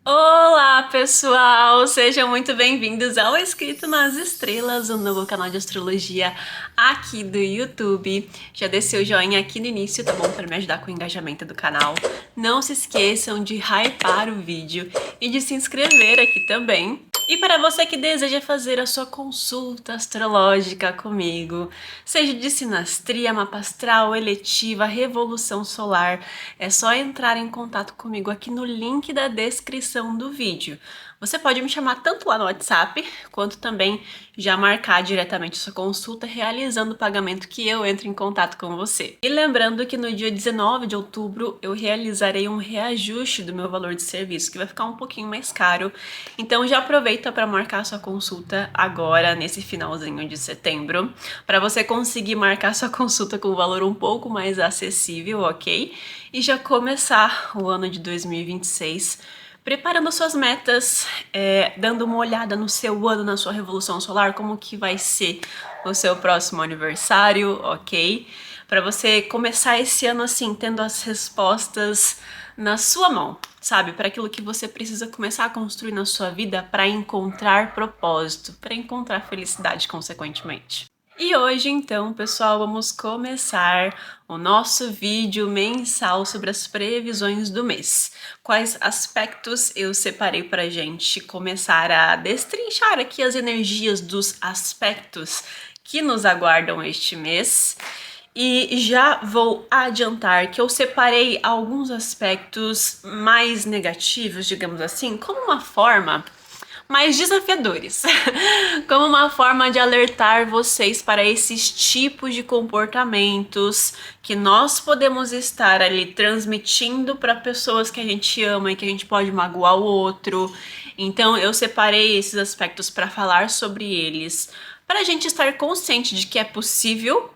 Olá, pessoal! Sejam muito bem-vindos ao Escrito nas Estrelas, o novo canal de astrologia aqui do YouTube. Já desceu o joinha aqui no início, tá bom? Para me ajudar com o engajamento do canal. Não se esqueçam de hypar o vídeo e de se inscrever aqui também. E para você que deseja fazer a sua consulta astrológica comigo, seja de sinastria, mapa astral, eletiva, revolução solar, é só entrar em contato comigo aqui no link da descrição do vídeo. Você pode me chamar tanto lá no WhatsApp, quanto também já marcar diretamente sua consulta, realizando o pagamento que eu entro em contato com você. E lembrando que no dia 19 de outubro eu realizarei um reajuste do meu valor de serviço, que vai ficar um pouquinho mais caro. Então já aproveita para marcar sua consulta agora, nesse finalzinho de setembro, para você conseguir marcar sua consulta com um valor um pouco mais acessível, ok? E já começar o ano de 2026 preparando suas metas, dando uma olhada no seu ano, na sua revolução solar, como que vai ser o seu próximo aniversário, ok? Para você começar esse ano assim, tendo as respostas na sua mão, sabe? Para aquilo que você precisa começar a construir na sua vida para encontrar propósito, para encontrar felicidade, consequentemente. E hoje, então, pessoal, vamos começar o nosso vídeo mensal sobre as previsões do mês. Quais aspectos eu separei para a gente começar a destrinchar aqui as energias dos aspectos que nos aguardam este mês. E já vou adiantar que eu separei alguns aspectos mais negativos, digamos assim, como uma forma mais desafiadores, como uma forma de alertar vocês para esses tipos de comportamentos que nós podemos estar ali transmitindo para pessoas que a gente ama e que a gente pode magoar o outro. Então eu separei esses aspectos para falar sobre eles, para a gente estar consciente de que é possível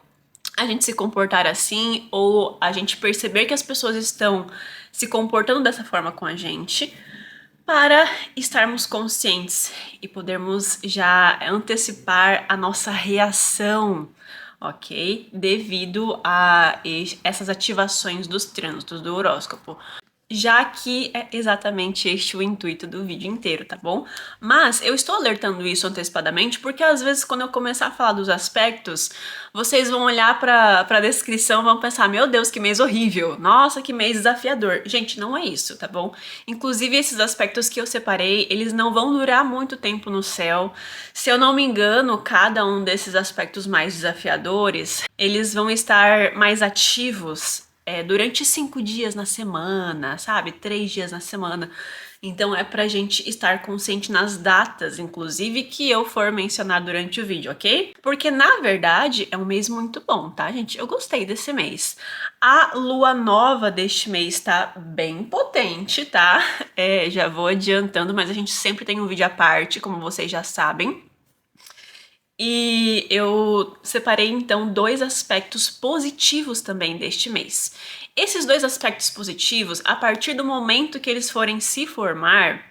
a gente se comportar assim ou a gente perceber que as pessoas estão se comportando dessa forma com a gente, para estarmos conscientes e podermos já antecipar a nossa reação, ok? Devido a essas ativações dos trânsitos do horóscopo. Já que é exatamente este o intuito do vídeo inteiro, tá bom? Mas eu estou alertando isso antecipadamente porque às vezes quando eu começar a falar dos aspectos, vocês vão olhar para a descrição e vão pensar, meu Deus, que mês horrível, nossa, que mês desafiador. Gente, não é isso, tá bom? Inclusive esses aspectos que eu separei, eles não vão durar muito tempo no céu. Se eu não me engano, cada um desses aspectos mais desafiadores, eles vão estar mais ativos durante 5 dias na semana, sabe? 3 dias na semana. Então é pra gente estar consciente nas datas, inclusive, que eu for mencionar durante o vídeo, ok? Porque na verdade é um mês muito bom, tá, gente? Eu gostei desse mês. A lua nova deste mês tá bem potente, tá? Já vou adiantando, mas a gente sempre tem um vídeo à parte, como vocês já sabem. E eu separei então 2 aspectos positivos também deste mês. Esses 2 aspectos positivos, a partir do momento que eles forem se formar,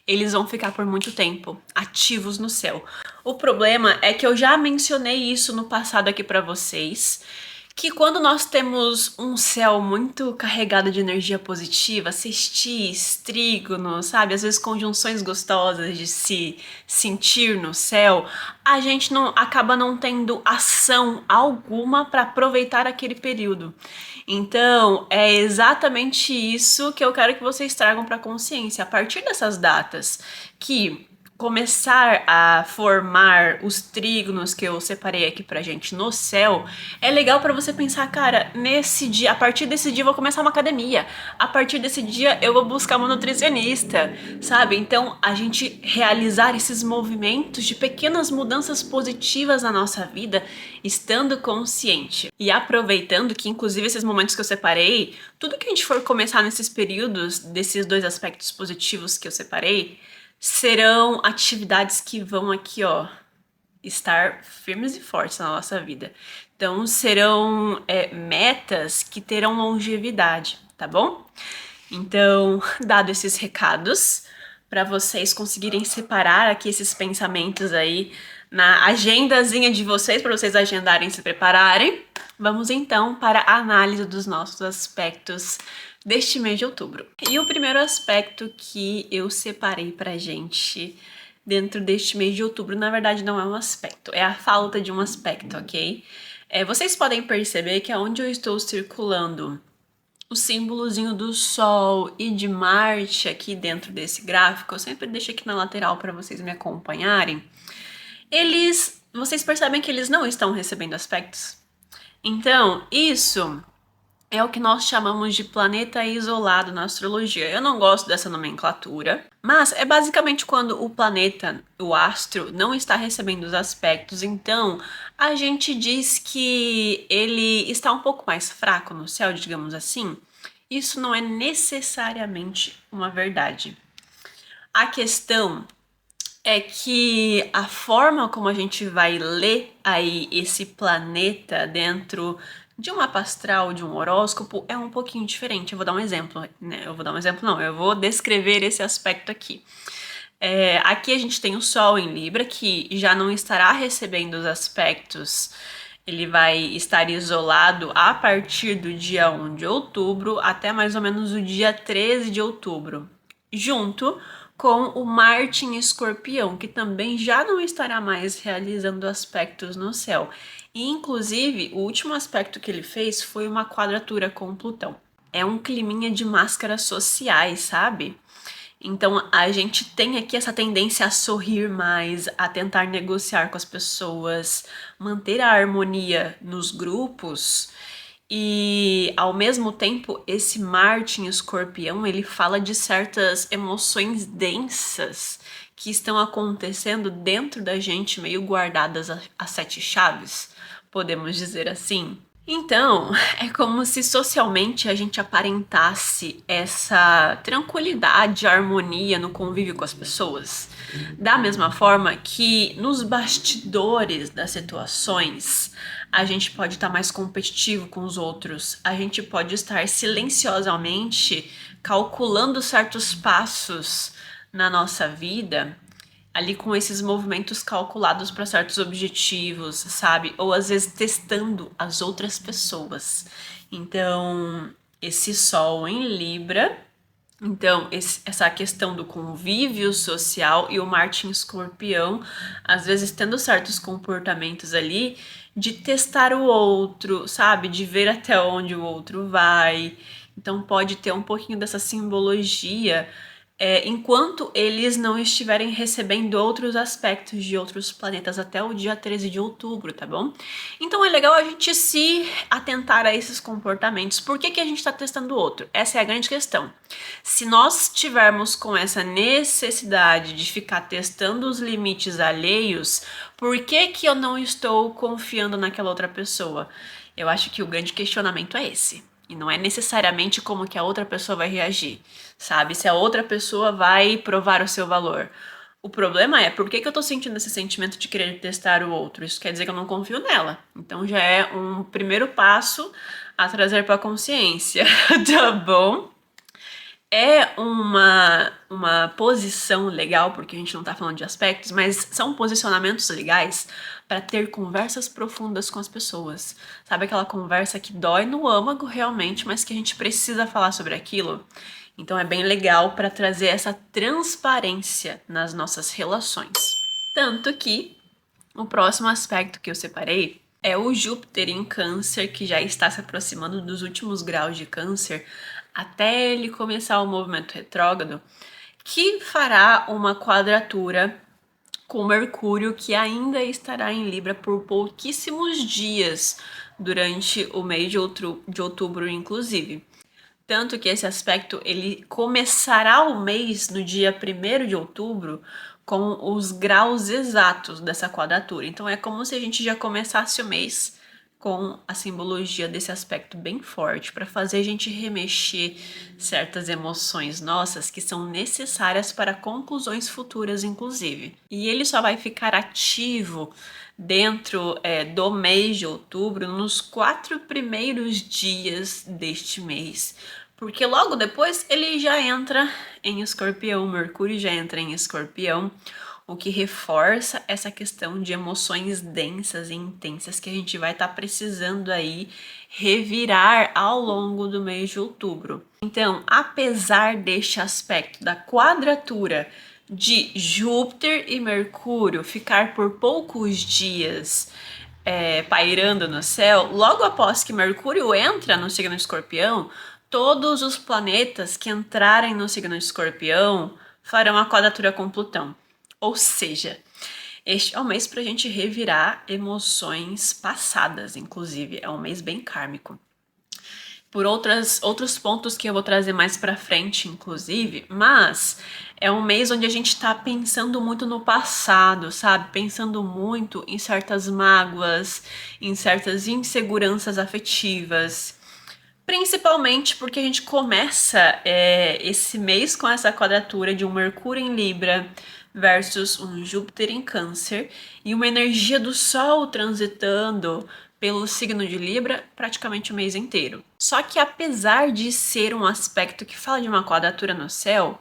eles vão ficar por muito tempo ativos no céu. O problema é que eu já mencionei isso no passado aqui para vocês, que quando nós temos um céu muito carregado de energia positiva, sextis, trígono, sabe? Às vezes conjunções gostosas de se sentir no céu, a gente não acaba não tendo ação alguma para aproveitar aquele período. Então, é exatamente isso que eu quero que vocês tragam para a consciência. A partir dessas datas que começar a formar os trígonos que eu separei aqui pra gente no céu, é legal para você pensar, cara, nesse dia, a partir desse dia eu vou começar uma academia, a partir desse dia eu vou buscar uma nutricionista, sabe? Então, a gente realizar esses movimentos de pequenas mudanças positivas na nossa vida, estando consciente e aproveitando que, inclusive, esses momentos que eu separei, tudo que a gente for começar nesses períodos, desses 2 aspectos positivos que eu separei, serão atividades que vão aqui, ó, estar firmes e fortes na nossa vida. Então, serão metas que terão longevidade, tá bom? Então, dado esses recados, para vocês conseguirem separar aqui esses pensamentos aí na agendazinha de vocês, para vocês agendarem e se prepararem, vamos então para a análise dos nossos aspectos deste mês de outubro. E o primeiro aspecto que eu separei pra gente dentro deste mês de outubro, na verdade não é um aspecto, é a falta de um aspecto, ok? Vocês podem perceber que aonde eu estou circulando o símbolozinho do Sol e de Marte aqui dentro desse gráfico, eu sempre deixo aqui na lateral para vocês me acompanharem. Vocês percebem que eles não estão recebendo aspectos? Então, isso é o que nós chamamos de planeta isolado na astrologia. Eu não gosto dessa nomenclatura, mas é basicamente quando o planeta, o astro, não está recebendo os aspectos. Então, a gente diz que ele está um pouco mais fraco no céu, digamos assim. Isso não é necessariamente uma verdade. A questão é que a forma como a gente vai ler aí esse planeta dentro de um mapa astral, de um horóscopo, é um pouquinho diferente. Eu vou dar um exemplo, né? Eu vou descrever esse aspecto aqui. Aqui a gente tem o Sol em Libra, que já não estará recebendo os aspectos. Ele vai estar isolado a partir do dia 1 de outubro até mais ou menos o dia 13 de outubro, junto com o Marte em Escorpião, que também já não estará mais realizando aspectos no céu. E, inclusive, o último aspecto que ele fez foi uma quadratura com Plutão. É um climinha de máscaras sociais, sabe? Então a gente tem aqui essa tendência a sorrir mais, a tentar negociar com as pessoas, manter a harmonia nos grupos. E ao mesmo tempo, esse Marte em Escorpião, ele fala de certas emoções densas que estão acontecendo dentro da gente, meio guardadas a sete chaves, podemos dizer assim. Então, é como se socialmente a gente aparentasse essa tranquilidade, harmonia no convívio com as pessoas. Da mesma forma que nos bastidores das situações, a gente pode estar mais competitivo com os outros, a gente pode estar silenciosamente calculando certos passos na nossa vida ali com esses movimentos calculados para certos objetivos, sabe? Ou às vezes testando as outras pessoas. Então, esse Sol em Libra, então essa questão do convívio social e o Marte em Escorpião, às vezes tendo certos comportamentos ali de testar o outro, sabe? De ver até onde o outro vai. Então pode ter um pouquinho dessa simbologia enquanto eles não estiverem recebendo outros aspectos de outros planetas até o dia 13 de outubro, tá bom? Então é legal a gente se atentar a esses comportamentos. Por que a gente está testando o outro? Essa é a grande questão. Se nós tivermos com essa necessidade de ficar testando os limites alheios, por que eu não estou confiando naquela outra pessoa? Eu acho que o grande questionamento é esse. E não é necessariamente como que a outra pessoa vai reagir, sabe? Se a outra pessoa vai provar o seu valor. O problema é, por que eu tô sentindo esse sentimento de querer testar o outro? Isso quer dizer que eu não confio nela. Então já é um primeiro passo a trazer para a consciência, tá bom? É uma posição legal, porque a gente não tá falando de aspectos, mas são posicionamentos legais para ter conversas profundas com as pessoas. Sabe aquela conversa que dói no âmago realmente, mas que a gente precisa falar sobre aquilo? Então é bem legal para trazer essa transparência nas nossas relações. Tanto que o próximo aspecto que eu separei é o Júpiter em Câncer, que já está se aproximando dos últimos graus de Câncer, até ele começar o movimento retrógrado, que fará uma quadratura com Mercúrio, que ainda estará em Libra por pouquíssimos dias durante o mês de outubro, inclusive. Tanto que esse aspecto ele começará o mês no dia 1º de outubro com os graus exatos dessa quadratura. Então é como se a gente já começasse o mês com a simbologia desse aspecto bem forte para fazer a gente remexer certas emoções nossas que são necessárias para conclusões futuras, inclusive. E ele só vai ficar ativo dentro do mês de outubro nos 4 primeiros dias deste mês, porque logo depois ele já entra em Escorpião, Mercúrio já entra em Escorpião. o que reforça essa questão de emoções densas e intensas que a gente vai estar precisando aí revirar ao longo do mês de outubro. Então, apesar deste aspecto da quadratura de Júpiter e Mercúrio ficar por poucos dias pairando no céu, logo após que Mercúrio entra no signo de Escorpião, todos os planetas que entrarem no signo de Escorpião farão a quadratura com Plutão. Ou seja, este é um mês para a gente revirar emoções passadas, inclusive. É um mês bem kármico. Por outros pontos que eu vou trazer mais pra frente, inclusive, mas é um mês onde a gente tá pensando muito no passado, sabe? Pensando muito em certas mágoas, em certas inseguranças afetivas. Principalmente porque a gente começa esse mês com essa quadratura de um Mercúrio em Libra versus um Júpiter em Câncer e uma energia do Sol transitando pelo signo de Libra praticamente o mês inteiro. Só que apesar de ser um aspecto que fala de uma quadratura no céu,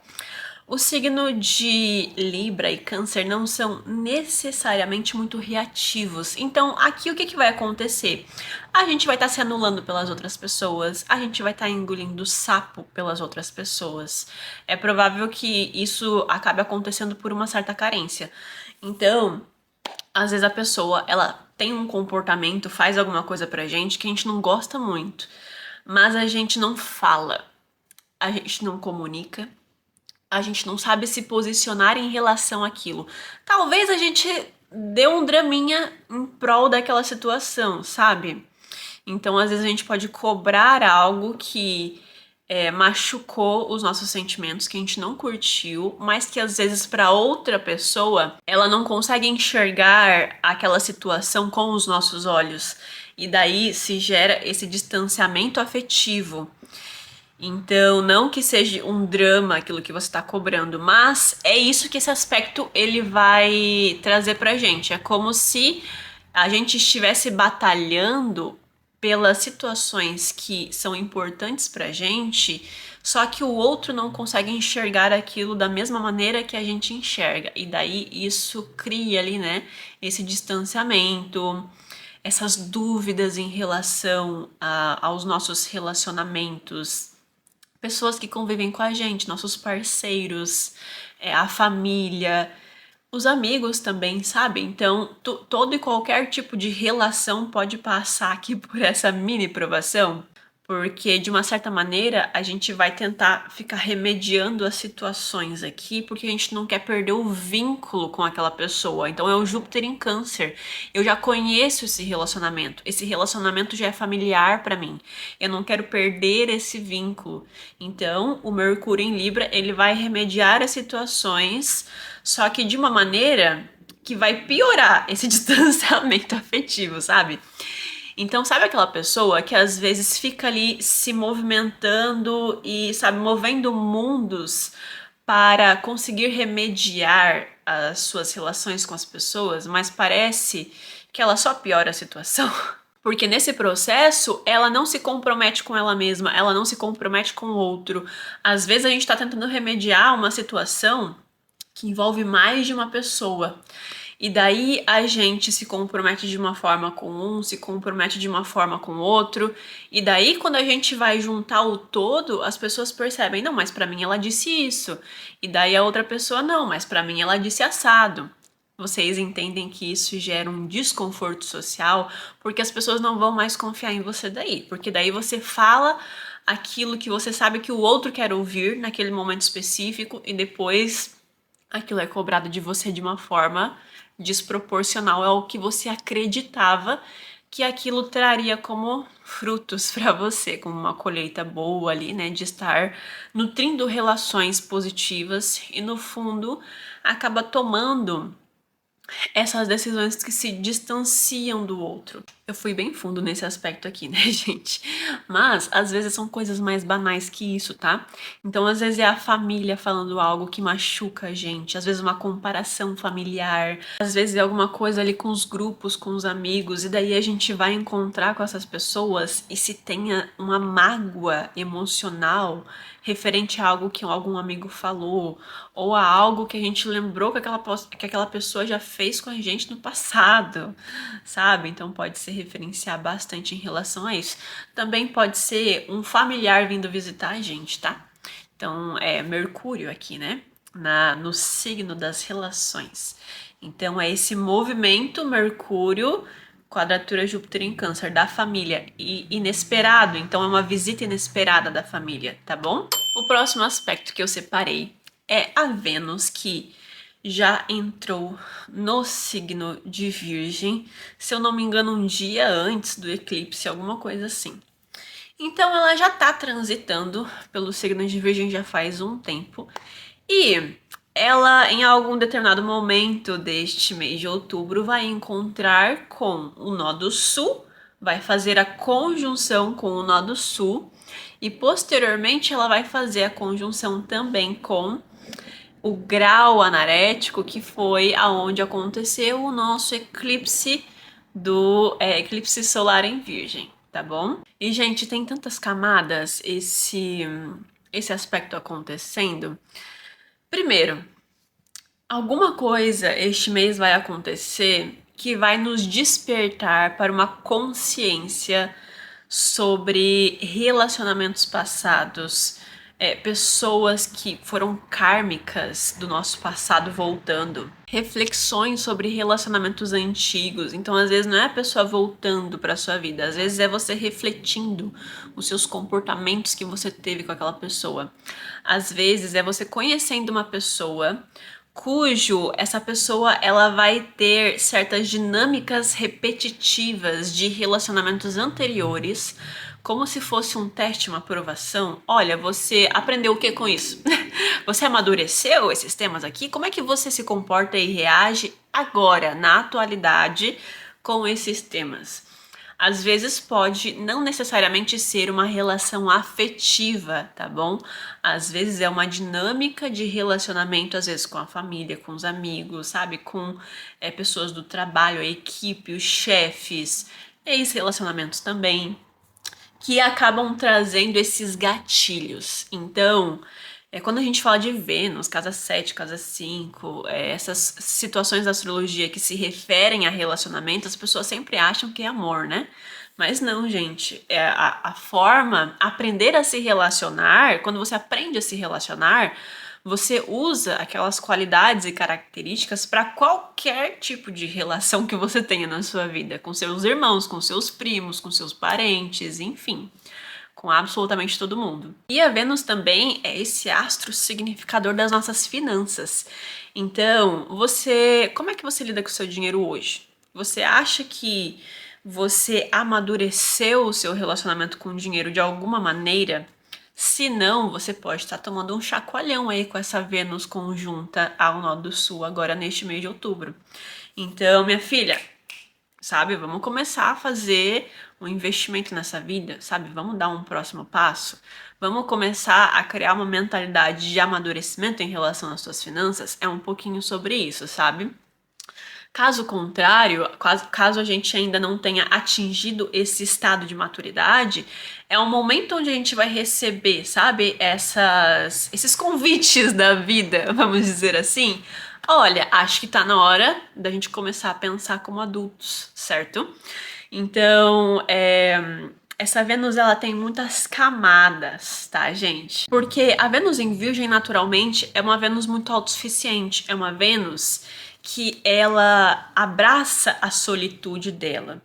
o signo de Libra e Câncer não são necessariamente muito reativos. Então, aqui o que vai acontecer? A gente vai estar se anulando pelas outras pessoas, a gente vai estar engolindo sapo pelas outras pessoas. É provável que isso acabe acontecendo por uma certa carência. Então, às vezes a pessoa, ela tem um comportamento, faz alguma coisa pra gente que a gente não gosta muito, mas a gente não fala, a gente não comunica, a gente não sabe se posicionar em relação àquilo. Talvez a gente dê um draminha em prol daquela situação, sabe? Então, às vezes a gente pode cobrar algo que machucou os nossos sentimentos, que a gente não curtiu, mas que às vezes para outra pessoa ela não consegue enxergar aquela situação com os nossos olhos. E daí se gera esse distanciamento afetivo. Então, não que seja um drama aquilo que você está cobrando, mas é isso que esse aspecto ele vai trazer pra gente. É como se a gente estivesse batalhando pelas situações que são importantes pra gente, só que o outro não consegue enxergar aquilo da mesma maneira que a gente enxerga. E daí isso cria ali, né, esse distanciamento, essas dúvidas em relação aos nossos relacionamentos, pessoas que convivem com a gente, nossos parceiros, a família, os amigos também, sabe? Então, todo e qualquer tipo de relação pode passar aqui por essa mini provação, porque de uma certa maneira a gente vai tentar ficar remediando as situações aqui, porque a gente não quer perder o vínculo com aquela pessoa. Então é o Júpiter em Câncer. Eu já conheço esse relacionamento já é familiar para mim. Eu não quero perder esse vínculo. Então, o Mercúrio em Libra, ele vai remediar as situações, só que de uma maneira que vai piorar esse distanciamento afetivo, sabe? Então, sabe aquela pessoa que às vezes fica ali se movimentando e, sabe, movendo mundos para conseguir remediar as suas relações com as pessoas, mas parece que ela só piora a situação? Porque nesse processo, ela não se compromete com ela mesma, ela não se compromete com o outro. Às vezes a gente tá tentando remediar uma situação que envolve mais de uma pessoa. E daí a gente se compromete de uma forma com um, se compromete de uma forma com o outro. E daí quando a gente vai juntar o todo, as pessoas percebem, não, mas pra mim ela disse isso. E daí a outra pessoa, não, mas pra mim ela disse assado. Vocês entendem que isso gera um desconforto social, porque as pessoas não vão mais confiar em você daí. Porque daí você fala aquilo que você sabe que o outro quer ouvir naquele momento específico e depois aquilo é cobrado de você de uma forma desproporcional ao que você acreditava que aquilo traria como frutos para você, como uma colheita boa ali, né, de estar nutrindo relações positivas e no fundo acaba tomando essas decisões que se distanciam do outro. Eu fui bem fundo nesse aspecto aqui, né, gente? Mas às vezes são coisas mais banais que isso, tá? Então, às vezes é a família falando algo que machuca a gente, às vezes uma comparação familiar, às vezes é alguma coisa ali com os grupos, com os amigos, e daí a gente vai encontrar com essas pessoas e se tenha uma mágoa emocional referente a algo que algum amigo falou, ou a algo que a gente lembrou que aquela pessoa já fez com a gente no passado, sabe? Então pode se referenciar bastante em relação a isso. Também pode ser um familiar vindo visitar a gente, tá? Então é Mercúrio aqui, né? No signo das relações. Então é esse movimento Mercúrio, quadratura Júpiter em Câncer, da família, e inesperado, então é uma visita inesperada da família, tá bom? O próximo aspecto que eu separei é a Vênus, que já entrou no signo de Virgem, se eu não me engano, um dia antes do eclipse, alguma coisa assim. Então ela já tá transitando pelo signo de Virgem já faz um tempo. E ela, em algum determinado momento deste mês de outubro, vai encontrar com o nó do sul, vai fazer a conjunção com o nó do sul, e posteriormente ela vai fazer a conjunção também com o grau anarético, que foi aonde aconteceu o nosso eclipse eclipse solar em Virgem, tá bom? E, gente, tem tantas camadas esse aspecto acontecendo. Primeiro, alguma coisa este mês vai acontecer que vai nos despertar para uma consciência sobre relacionamentos passados, pessoas que foram kármicas do nosso passado voltando, reflexões sobre relacionamentos antigos. Então, às vezes, não é a pessoa voltando para sua vida, às vezes é você refletindo os seus comportamentos que você teve com aquela pessoa. Às vezes é você conhecendo uma pessoa cujo essa pessoa ela vai ter certas dinâmicas repetitivas de relacionamentos anteriores, como se fosse um teste, uma aprovação. Olha, você aprendeu o que com isso? Você amadureceu esses temas aqui? Como é que você se comporta e reage agora, na atualidade, com esses temas? Às vezes pode não necessariamente ser uma relação afetiva, tá bom? Às vezes é uma dinâmica de relacionamento, às vezes com a família, com os amigos, sabe? Com pessoas do trabalho, a equipe, os chefes, ex-relacionamentos também, que acabam trazendo esses gatilhos. Então, quando a gente fala de Vênus, casa 7, casa 5, essas situações da astrologia que se referem a relacionamento, as pessoas sempre acham que é amor, né? Mas não, gente. A forma, aprender a se relacionar, quando você aprende a se relacionar, você usa aquelas qualidades e características para qualquer tipo de relação que você tenha na sua vida, com seus irmãos, com seus primos, com seus parentes, enfim, com absolutamente todo mundo. E a Vênus também é esse astro significador das nossas finanças. Então, como é que você lida com o seu dinheiro hoje? Você acha que você amadureceu o seu relacionamento com o dinheiro de alguma maneira? Se não, você pode estar tomando um chacoalhão aí com essa Vênus conjunta ao nó do sul agora neste mês de outubro. Então, minha filha, sabe, vamos começar a fazer um investimento nessa vida, sabe? Vamos dar um próximo passo. Vamos começar a criar uma mentalidade de amadurecimento em relação às suas finanças. É um pouquinho sobre isso, sabe? Caso contrário, caso a gente ainda não tenha atingido esse estado de maturidade, é um momento onde a gente vai receber, sabe, esses convites da vida, vamos dizer assim. Olha, acho que tá na hora da gente começar a pensar como adultos, certo? Então, essa Vênus, ela tem muitas camadas, tá, gente? Porque a Vênus em Virgem, naturalmente, é uma Vênus muito autossuficiente. É uma Vênus que ela abraça a solitude dela.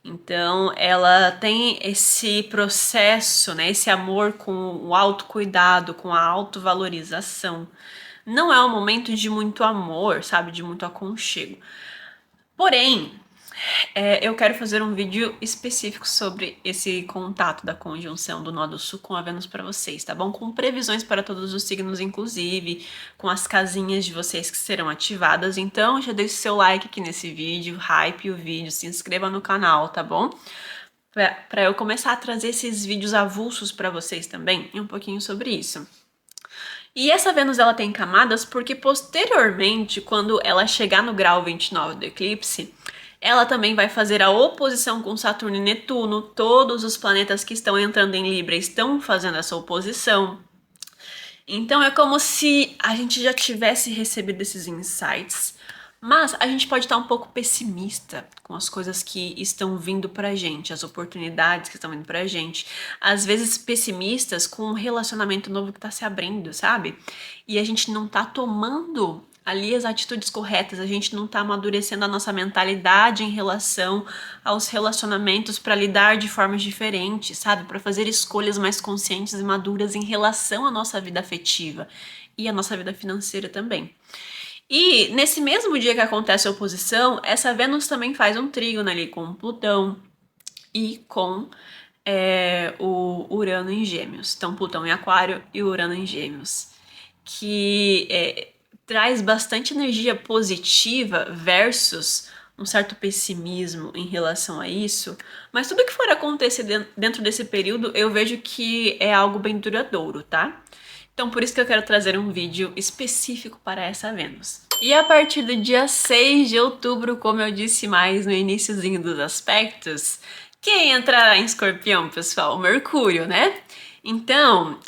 Então, ela tem esse processo, né, esse amor com o autocuidado, com a autovalorização. Não é um momento de muito amor, sabe, de muito aconchego. Porém, Eu quero fazer um vídeo específico sobre esse contato da conjunção do nó do sul com a Vênus para vocês, tá bom? Com previsões para todos os signos, inclusive, com as casinhas de vocês que serão ativadas. Então, já deixe seu like aqui nesse vídeo, hype o vídeo, se inscreva no canal, tá bom? Para eu começar a trazer esses vídeos avulsos para vocês também, e um pouquinho sobre isso. E essa Vênus, ela tem camadas porque posteriormente, quando ela chegar no grau 29 do eclipse, ela também vai fazer a oposição com Saturno e Netuno. Todos os planetas que estão entrando em Libra estão fazendo essa oposição. Então é como se a gente já tivesse recebido esses insights, mas a gente pode estar um pouco pessimista com as coisas que estão vindo pra gente, as oportunidades que estão vindo pra gente. Às vezes pessimistas com um relacionamento novo que tá se abrindo, sabe? E a gente não tá tomando ali as atitudes corretas, a gente não tá amadurecendo a nossa mentalidade em relação aos relacionamentos para lidar de formas diferentes, sabe? Para fazer escolhas mais conscientes e maduras em relação à nossa vida afetiva e à nossa vida financeira também. E nesse mesmo dia que acontece a oposição, essa Vênus também faz um trígono ali com Plutão e com o Urano em Gêmeos. Então, Plutão em Aquário e Urano em Gêmeos. Que traz bastante energia positiva versus um certo pessimismo em relação a isso, mas tudo que for acontecer dentro desse período, eu vejo que é algo bem duradouro, tá? Então por isso que eu quero trazer um vídeo específico para essa Vênus. E a partir do dia 6 de outubro, como eu disse mais no iniciozinho dos aspectos, quem entrará em Escorpião, pessoal? O Mercúrio, né? Então,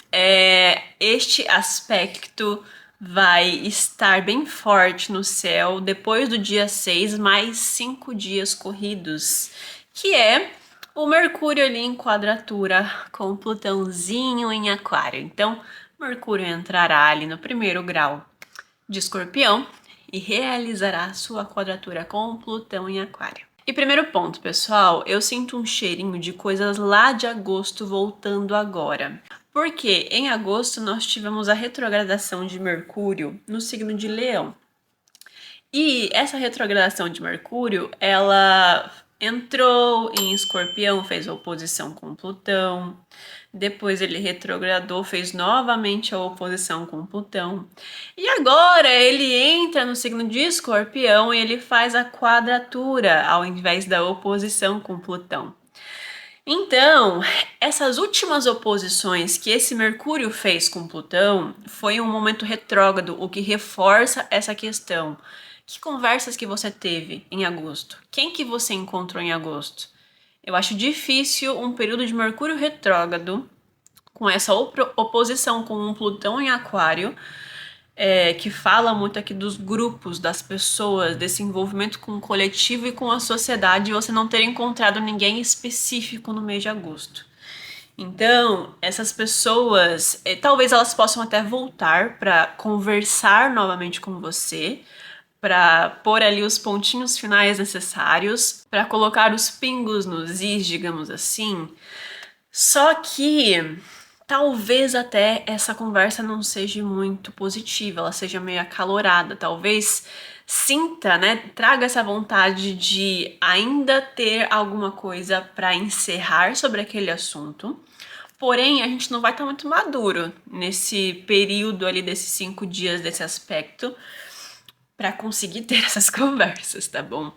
este aspecto vai estar bem forte no céu depois do dia 6, mais 5 dias corridos, que é o Mercúrio ali em quadratura com o Plutãozinho em Aquário. Então, Mercúrio entrará ali no primeiro grau de Escorpião e realizará sua quadratura com o Plutão em Aquário. E primeiro ponto, pessoal, eu sinto um cheirinho de coisas lá de agosto voltando agora. Porque em agosto nós tivemos a retrogradação de Mercúrio no signo de Leão. E essa retrogradação de Mercúrio, ela entrou em Escorpião, fez oposição com Plutão. Depois ele retrogradou, fez novamente a oposição com Plutão. E agora ele entra no signo de Escorpião e ele faz a quadratura ao invés da oposição com Plutão. Então, essas últimas oposições que esse Mercúrio fez com Plutão foi um momento retrógrado, o que reforça essa questão. Que conversas que você teve em agosto? Quem que você encontrou em agosto? Eu acho difícil um período de Mercúrio retrógrado, com essa oposição com um Plutão em Aquário, que fala muito aqui dos grupos, das pessoas, desse envolvimento com o coletivo e com a sociedade, e você não ter encontrado ninguém específico no mês de agosto. Então, essas pessoas, talvez elas possam até voltar para conversar novamente com você, para pôr ali os pontinhos finais necessários, para colocar os pingos nos is, digamos assim. Só que talvez até essa conversa não seja muito positiva, ela seja meio acalorada, talvez sinta, né, traga essa vontade de ainda ter alguma coisa para encerrar sobre aquele assunto. Porém, a gente não vai estar muito maduro nesse período ali desses 5 dias desse aspecto para conseguir ter essas conversas, tá bom?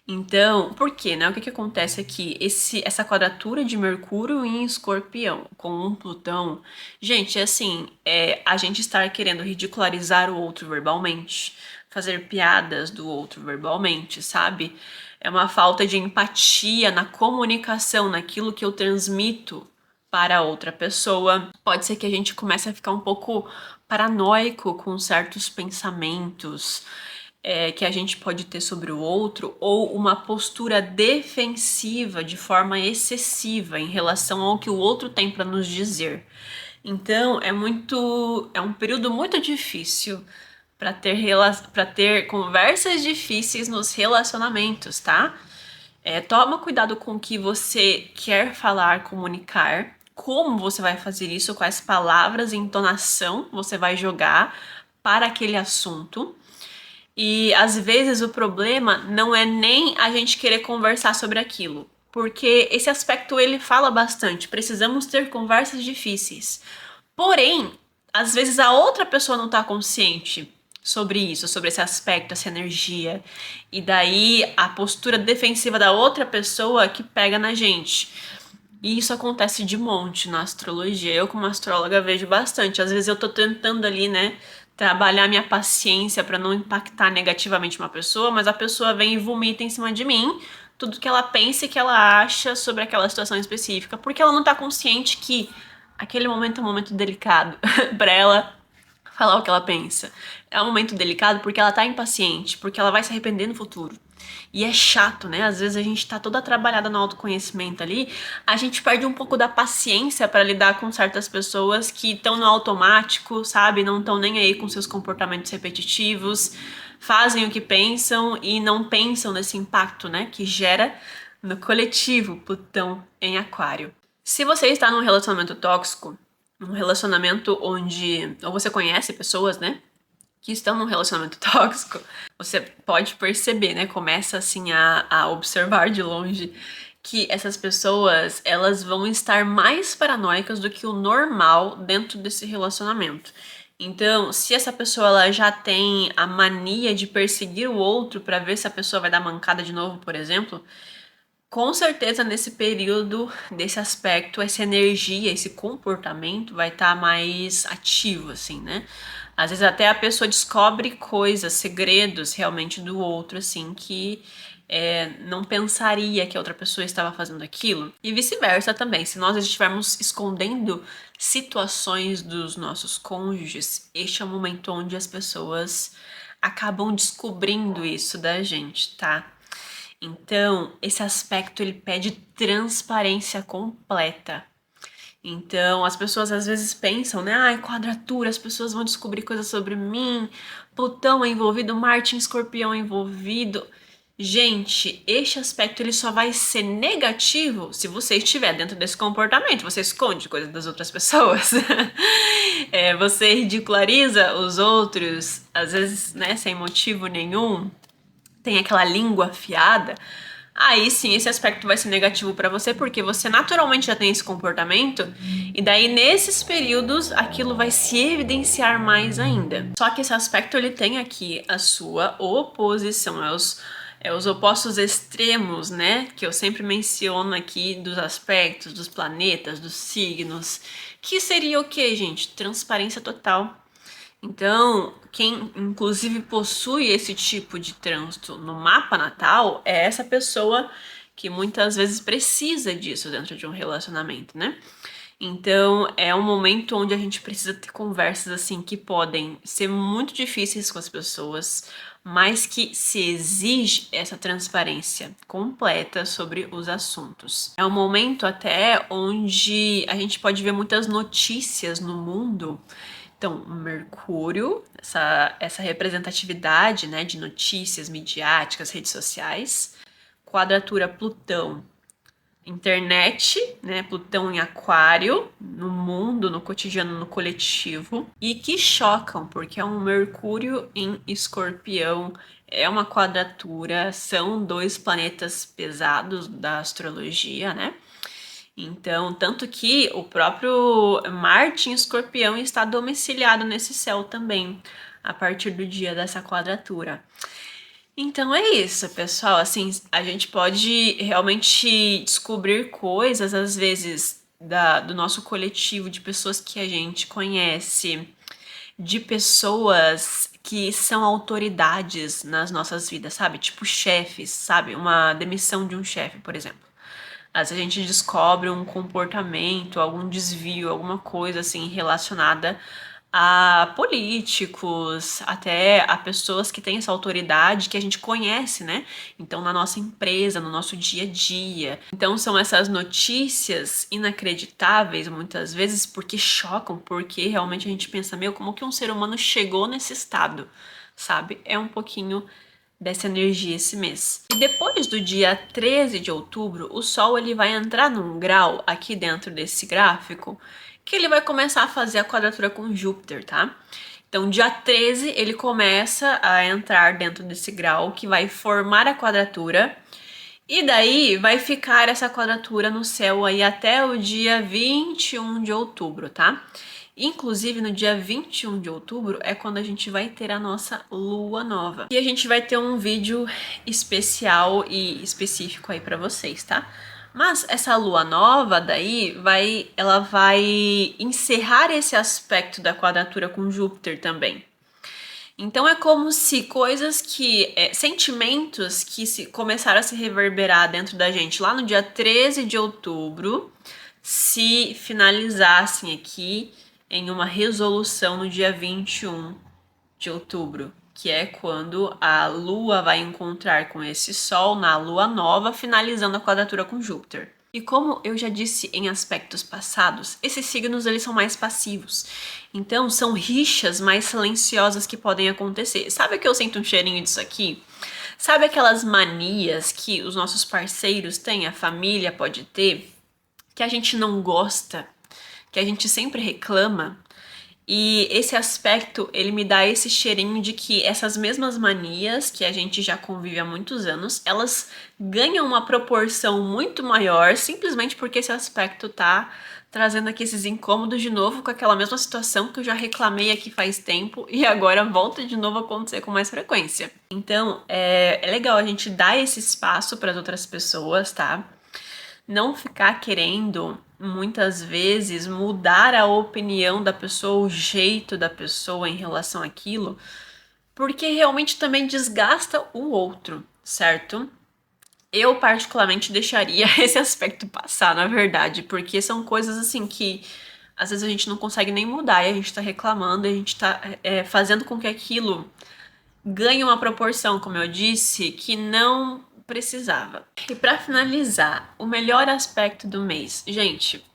Então, por quê, né? O que acontece aqui? Essa quadratura de Mercúrio em Escorpião com um Plutão, gente, assim, a gente estar querendo ridicularizar o outro verbalmente, fazer piadas do outro verbalmente, sabe? É uma falta de empatia na comunicação, naquilo que eu transmito para outra pessoa. Pode ser que a gente comece a ficar um pouco paranoico com certos pensamentos que a gente pode ter sobre o outro, ou uma postura defensiva de forma excessiva em relação ao que o outro tem para nos dizer. Então é um período muito difícil para ter conversas difíceis nos relacionamentos, tá? Toma cuidado com o que você quer falar, comunicar, como você vai fazer isso, quais palavras e entonação você vai jogar para aquele assunto. E às vezes o problema não é nem a gente querer conversar sobre aquilo, porque esse aspecto ele fala bastante. Precisamos ter conversas difíceis. Porém, às vezes a outra pessoa não está consciente sobre isso, sobre esse aspecto, essa energia. E daí a postura defensiva da outra pessoa que pega na gente. E isso acontece de monte na astrologia. Eu, como astróloga, vejo bastante. Às vezes eu tô tentando ali, né, trabalhar minha paciência para não impactar negativamente uma pessoa, mas a pessoa vem e vomita em cima de mim tudo que ela pensa e que ela acha sobre aquela situação específica, porque ela não tá consciente que aquele momento é um momento delicado para ela falar o que ela pensa. É um momento delicado porque ela tá impaciente, porque ela vai se arrepender no futuro. E é chato, né? Às vezes a gente tá toda trabalhada no autoconhecimento ali, a gente perde um pouco da paciência para lidar com certas pessoas que estão no automático, sabe? Não estão nem aí com seus comportamentos repetitivos, fazem o que pensam e não pensam nesse impacto, né? Que gera no coletivo Plutão em Aquário. Se você está num relacionamento tóxico, um relacionamento onde ou você conhece pessoas, né, que estão num relacionamento tóxico, você pode perceber, né, começa assim a observar de longe que essas pessoas, elas vão estar mais paranoicas do que o normal dentro desse relacionamento. Então, se essa pessoa ela já tem a mania de perseguir o outro para ver se a pessoa vai dar mancada de novo, por exemplo, com certeza, nesse período, desse aspecto, essa energia, esse comportamento vai estar mais ativo, assim, né? Às vezes até a pessoa descobre coisas, segredos realmente do outro, assim, que não pensaria que a outra pessoa estava fazendo aquilo. E vice-versa também. Se nós estivermos escondendo situações dos nossos cônjuges, este é o momento onde as pessoas acabam descobrindo isso da gente, tá? Então, esse aspecto ele pede transparência completa. Então, as pessoas às vezes pensam, né? Ai, quadratura, as pessoas vão descobrir coisas sobre mim. Plutão é envolvido, Marte em Escorpião é envolvido. Gente, este aspecto ele só vai ser negativo se você estiver dentro desse comportamento. Você esconde coisas das outras pessoas. Você ridiculariza os outros, às vezes, né, sem motivo nenhum, tem aquela língua afiada, aí sim esse aspecto vai ser negativo para você, porque você naturalmente já tem esse comportamento, e daí nesses períodos aquilo vai se evidenciar mais ainda. Só que esse aspecto ele tem aqui a sua oposição, os opostos extremos, né? Que eu sempre menciono aqui dos aspectos, dos planetas, dos signos, que seria o que, gente? Transparência total. Então, quem inclusive possui esse tipo de trânsito no mapa natal é essa pessoa que muitas vezes precisa disso dentro de um relacionamento, né? Então, é um momento onde a gente precisa ter conversas assim que podem ser muito difíceis com as pessoas, mas que se exige essa transparência completa sobre os assuntos. É um momento até onde a gente pode ver muitas notícias no mundo. Então, Mercúrio, essa representatividade, né, de notícias midiáticas, redes sociais, quadratura Plutão, internet, né, Plutão em Aquário, no mundo, no cotidiano, no coletivo, e que chocam, porque é um Mercúrio em Escorpião, é uma quadratura, são dois planetas pesados da astrologia, né? Então, tanto que o próprio Marte em Escorpião está domiciliado nesse céu também, a partir do dia dessa quadratura. Então é isso, pessoal. Assim, a gente pode realmente descobrir coisas, às vezes, do nosso coletivo, de pessoas que a gente conhece, de pessoas que são autoridades nas nossas vidas, sabe? Tipo chefes, sabe? Uma demissão de um chefe, por exemplo. Às vezes a gente descobre um comportamento, algum desvio, alguma coisa assim relacionada a políticos, até a pessoas que têm essa autoridade que a gente conhece, né? Então, na nossa empresa, no nosso dia a dia. Então, são essas notícias inacreditáveis, muitas vezes, porque chocam, porque realmente a gente pensa, meu, como que um ser humano chegou nesse estado, sabe? É um pouquinho dessa energia esse mês. E depois do dia 13 de outubro, o Sol ele vai entrar num grau aqui dentro desse gráfico que ele vai começar a fazer a quadratura com Júpiter, tá? Então, dia 13, ele começa a entrar dentro desse grau que vai formar a quadratura. E daí vai ficar essa quadratura no céu aí até o dia 21 de outubro, tá? Inclusive, no dia 21 de outubro é quando a gente vai ter a nossa lua nova. E a gente vai ter um vídeo especial e específico aí pra vocês, tá? Mas essa lua nova daí ela vai encerrar esse aspecto da quadratura com Júpiter também. Então é como se coisas sentimentos que começaram a se reverberar dentro da gente lá no dia 13 de outubro, se finalizassem aqui em uma resolução no dia 21 de outubro, que é quando a Lua vai encontrar com esse Sol na Lua nova, finalizando a quadratura com Júpiter. E como eu já disse em aspectos passados, esses signos eles são mais passivos. Então são rixas mais silenciosas que podem acontecer. Sabe que eu sinto um cheirinho disso aqui? Sabe aquelas manias que os nossos parceiros têm, a família pode ter, que a gente não gosta, que a gente sempre reclama? E esse aspecto, ele me dá esse cheirinho de que essas mesmas manias que a gente já convive há muitos anos, elas ganham uma proporção muito maior simplesmente porque esse aspecto tá trazendo aqui esses incômodos de novo com aquela mesma situação que eu já reclamei aqui faz tempo e agora volta de novo a acontecer com mais frequência. Então, é legal a gente dar esse espaço para as outras pessoas, tá? Não ficar querendo, muitas vezes, mudar a opinião da pessoa, o jeito da pessoa em relação àquilo, porque realmente também desgasta o outro, certo? Eu, particularmente, deixaria esse aspecto passar, na verdade, porque são coisas assim que às vezes a gente não consegue nem mudar e a gente tá reclamando, e a gente tá fazendo com que aquilo ganhe uma proporção, como eu disse, que não precisava. E para finalizar, o melhor aspecto do mês. Gente,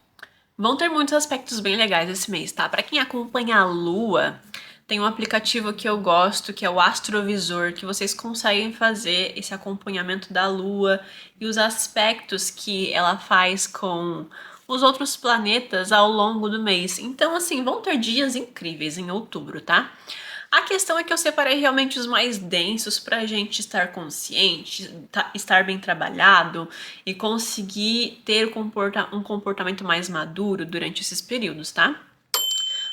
vão ter muitos aspectos bem legais esse mês, tá? Para quem acompanha a Lua, tem um aplicativo que eu gosto, que é o Astrovisor, que vocês conseguem fazer esse acompanhamento da Lua e os aspectos que ela faz com os outros planetas ao longo do mês. Então, assim, vão ter dias incríveis em outubro, tá? A questão é que eu separei realmente os mais densos pra gente estar consciente, estar bem trabalhado e conseguir ter um comportamento mais maduro durante esses períodos, tá?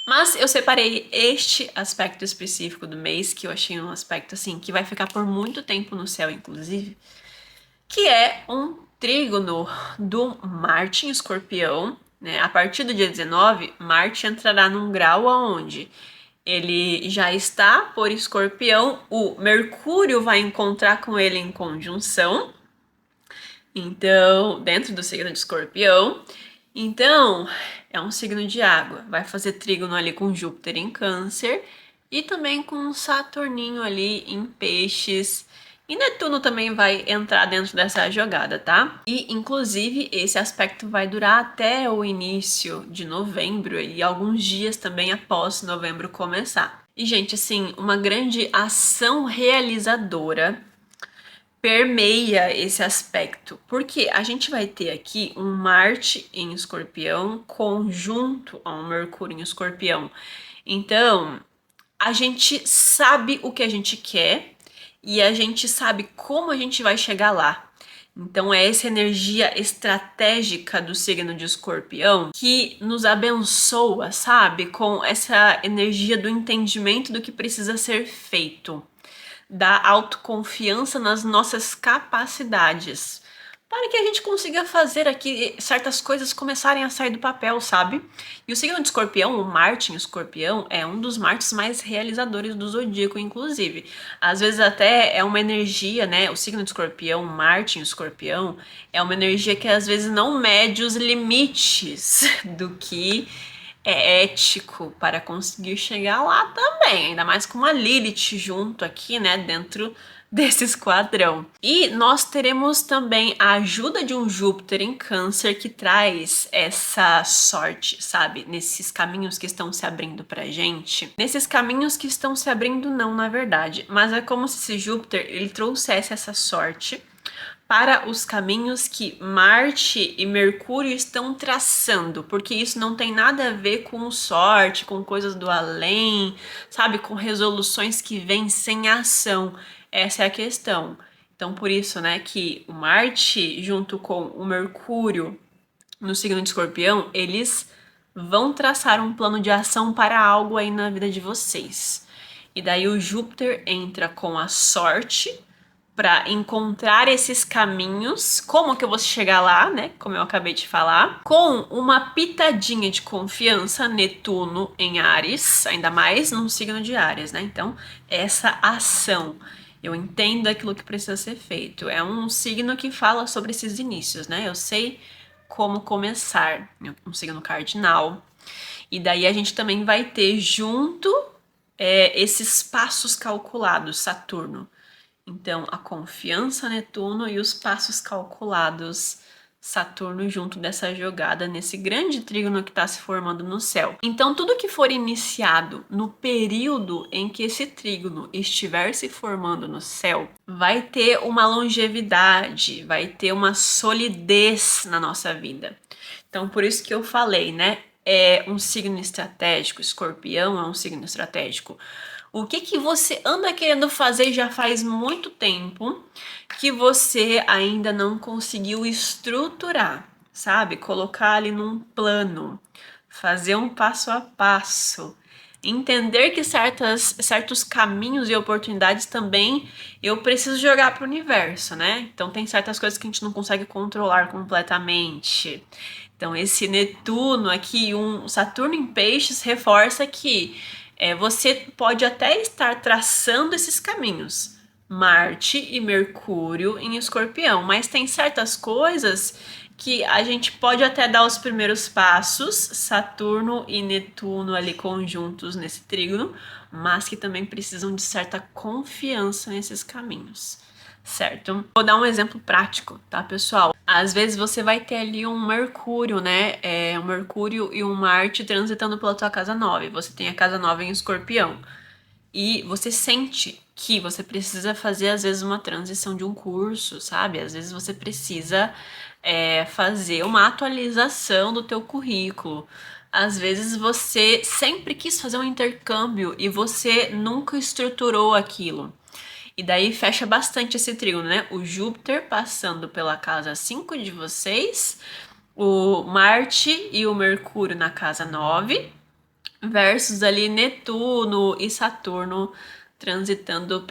Mas eu separei este aspecto específico do mês, que eu achei um aspecto assim, que vai ficar por muito tempo no céu, inclusive, que é um trígono do Marte em Escorpião, né? A partir do dia 19, Marte entrará num grau aonde ele já está por Escorpião, o Mercúrio vai encontrar com ele em conjunção, então, dentro do signo de Escorpião. Então, é um signo de água, vai fazer trígono ali com Júpiter em Câncer e também com Saturninho ali em Peixes. E Netuno também vai entrar dentro dessa jogada, tá? E, inclusive, esse aspecto vai durar até o início de novembro e alguns dias também após novembro começar. E, gente, assim, uma grande ação realizadora permeia esse aspecto, porque a gente vai ter aqui um Marte em Escorpião conjunto a um Mercúrio em Escorpião. Então, a gente sabe o que a gente quer e a gente sabe como a gente vai chegar lá. Então é essa energia estratégica do signo de Escorpião que nos abençoa, sabe? Com essa energia do entendimento do que precisa ser feito, da autoconfiança nas nossas capacidades, para que a gente consiga fazer aqui certas coisas começarem a sair do papel, sabe? E o signo de Escorpião, o Marte em Escorpião, é um dos Martes mais realizadores do zodíaco, inclusive. Às vezes até é uma energia, né? O signo de Escorpião, Marte em Escorpião, é uma energia que às vezes não mede os limites do que é ético para conseguir chegar lá também, ainda mais com uma Lilith junto aqui, né, dentro desse esquadrão. E nós teremos também a ajuda de um Júpiter em Câncer que traz essa sorte, sabe? Nesses caminhos que estão se abrindo pra gente. Nesses caminhos que estão se abrindo não, na verdade, mas é como se esse Júpiter, ele trouxesse essa sorte para os caminhos que Marte e Mercúrio estão traçando, porque isso não tem nada a ver com sorte, com coisas do além, sabe, com resoluções que vêm sem ação. Essa é a questão. Então, por isso, né, que o Marte junto com o Mercúrio no signo de Escorpião, eles vão traçar um plano de ação para algo aí na vida de vocês. E daí o Júpiter entra com a sorte para encontrar esses caminhos, como que eu vou chegar lá, né? Como eu acabei de falar, com uma pitadinha de confiança, Netuno em Áries, ainda mais num signo de Áries, né? Então, essa ação, eu entendo aquilo que precisa ser feito. É um signo que fala sobre esses inícios, né? Eu sei como começar, um signo cardinal. E daí a gente também vai ter junto esses passos calculados, Saturno. Então, a confiança, Netuno, e os passos calculados, Saturno, junto dessa jogada, nesse grande trígono que está se formando no céu. Então, tudo que for iniciado no período em que esse trígono estiver se formando no céu, vai ter uma longevidade, vai ter uma solidez na nossa vida. Então, por isso que eu falei, né? É um signo estratégico, Escorpião é um signo estratégico. O que você anda querendo fazer já faz muito tempo que você ainda não conseguiu estruturar, sabe? Colocar ali num plano, fazer um passo a passo, entender que certos caminhos e oportunidades também eu preciso jogar para o universo, né? Então tem certas coisas que a gente não consegue controlar completamente. Então esse Netuno aqui, um Saturno em Peixes, reforça que você pode até estar traçando esses caminhos, Marte e Mercúrio em Escorpião, mas tem certas coisas que a gente pode até dar os primeiros passos, Saturno e Netuno ali conjuntos nesse trígono, mas que também precisam de certa confiança nesses caminhos, certo? Vou dar um exemplo prático, tá, pessoal? Às vezes você vai ter ali um Mercúrio, né? Um Mercúrio e um Marte transitando pela tua casa 9. Você tem a casa 9 em Escorpião. E você sente que você precisa fazer, às vezes, uma transição de um curso, sabe? Às vezes você precisa fazer uma atualização do teu currículo. Às vezes você sempre quis fazer um intercâmbio e você nunca estruturou aquilo. E daí fecha bastante esse trígono, né? O Júpiter passando pela casa 5 de vocês, o Marte e o Mercúrio na casa 9, versus ali Netuno e Saturno transitando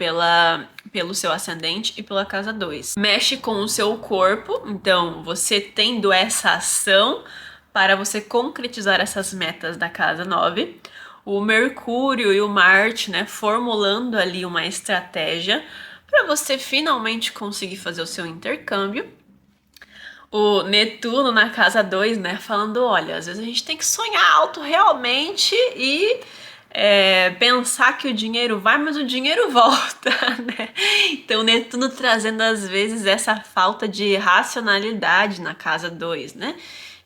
pelo seu ascendente e pela casa 2. Mexe com o seu corpo, então você tendo essa ação para você concretizar essas metas da casa 9. O Mercúrio e o Marte, né, formulando ali uma estratégia para você finalmente conseguir fazer o seu intercâmbio. O Netuno na casa 2, né, falando, olha, às vezes a gente tem que sonhar alto realmente e pensar que o dinheiro vai, mas o dinheiro volta, né? Então, Netuno trazendo às vezes essa falta de racionalidade na casa 2, né?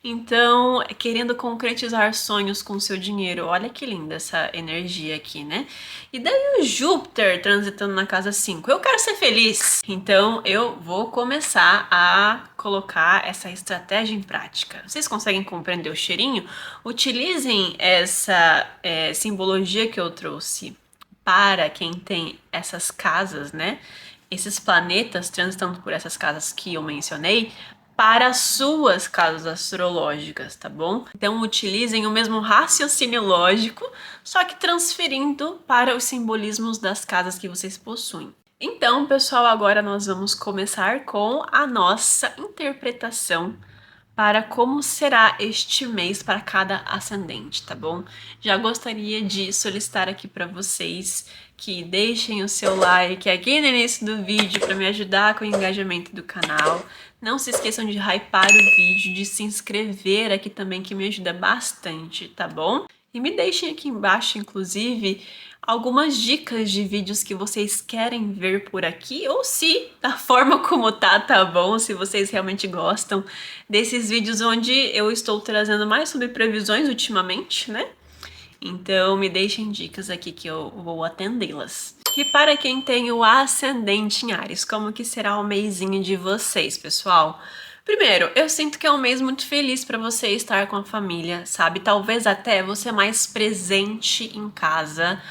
Então, querendo concretizar sonhos com seu dinheiro. Olha que linda essa energia aqui, né? E daí o Júpiter transitando na casa 5. Eu quero ser feliz. Então, eu vou começar a colocar essa estratégia em prática. Vocês conseguem compreender o cheirinho? Utilizem essa simbologia que eu trouxe para quem tem essas casas, né? Esses planetas transitando por essas casas que eu mencionei, para as suas casas astrológicas, tá bom? Então utilizem o mesmo raciocínio lógico, só que transferindo para os simbolismos das casas que vocês possuem. Então, pessoal, agora nós vamos começar com a nossa interpretação para como será este mês para cada ascendente, tá bom? Já gostaria de solicitar aqui para vocês que deixem o seu like aqui no início do vídeo para me ajudar com o engajamento do canal. Não se esqueçam de hypar o vídeo, de se inscrever aqui também, que me ajuda bastante, tá bom? E me deixem aqui embaixo, inclusive, algumas dicas de vídeos que vocês querem ver por aqui, ou se da forma como tá bom, se vocês realmente gostam desses vídeos onde eu estou trazendo mais sobre previsões ultimamente, né? Então me deixem dicas aqui que eu vou atendê-las. E para quem tem o ascendente em Áries, como que será o mesinho de vocês, pessoal? Primeiro, eu sinto que é um mês muito feliz para você estar com a família, sabe? Talvez até você mais presente em casa,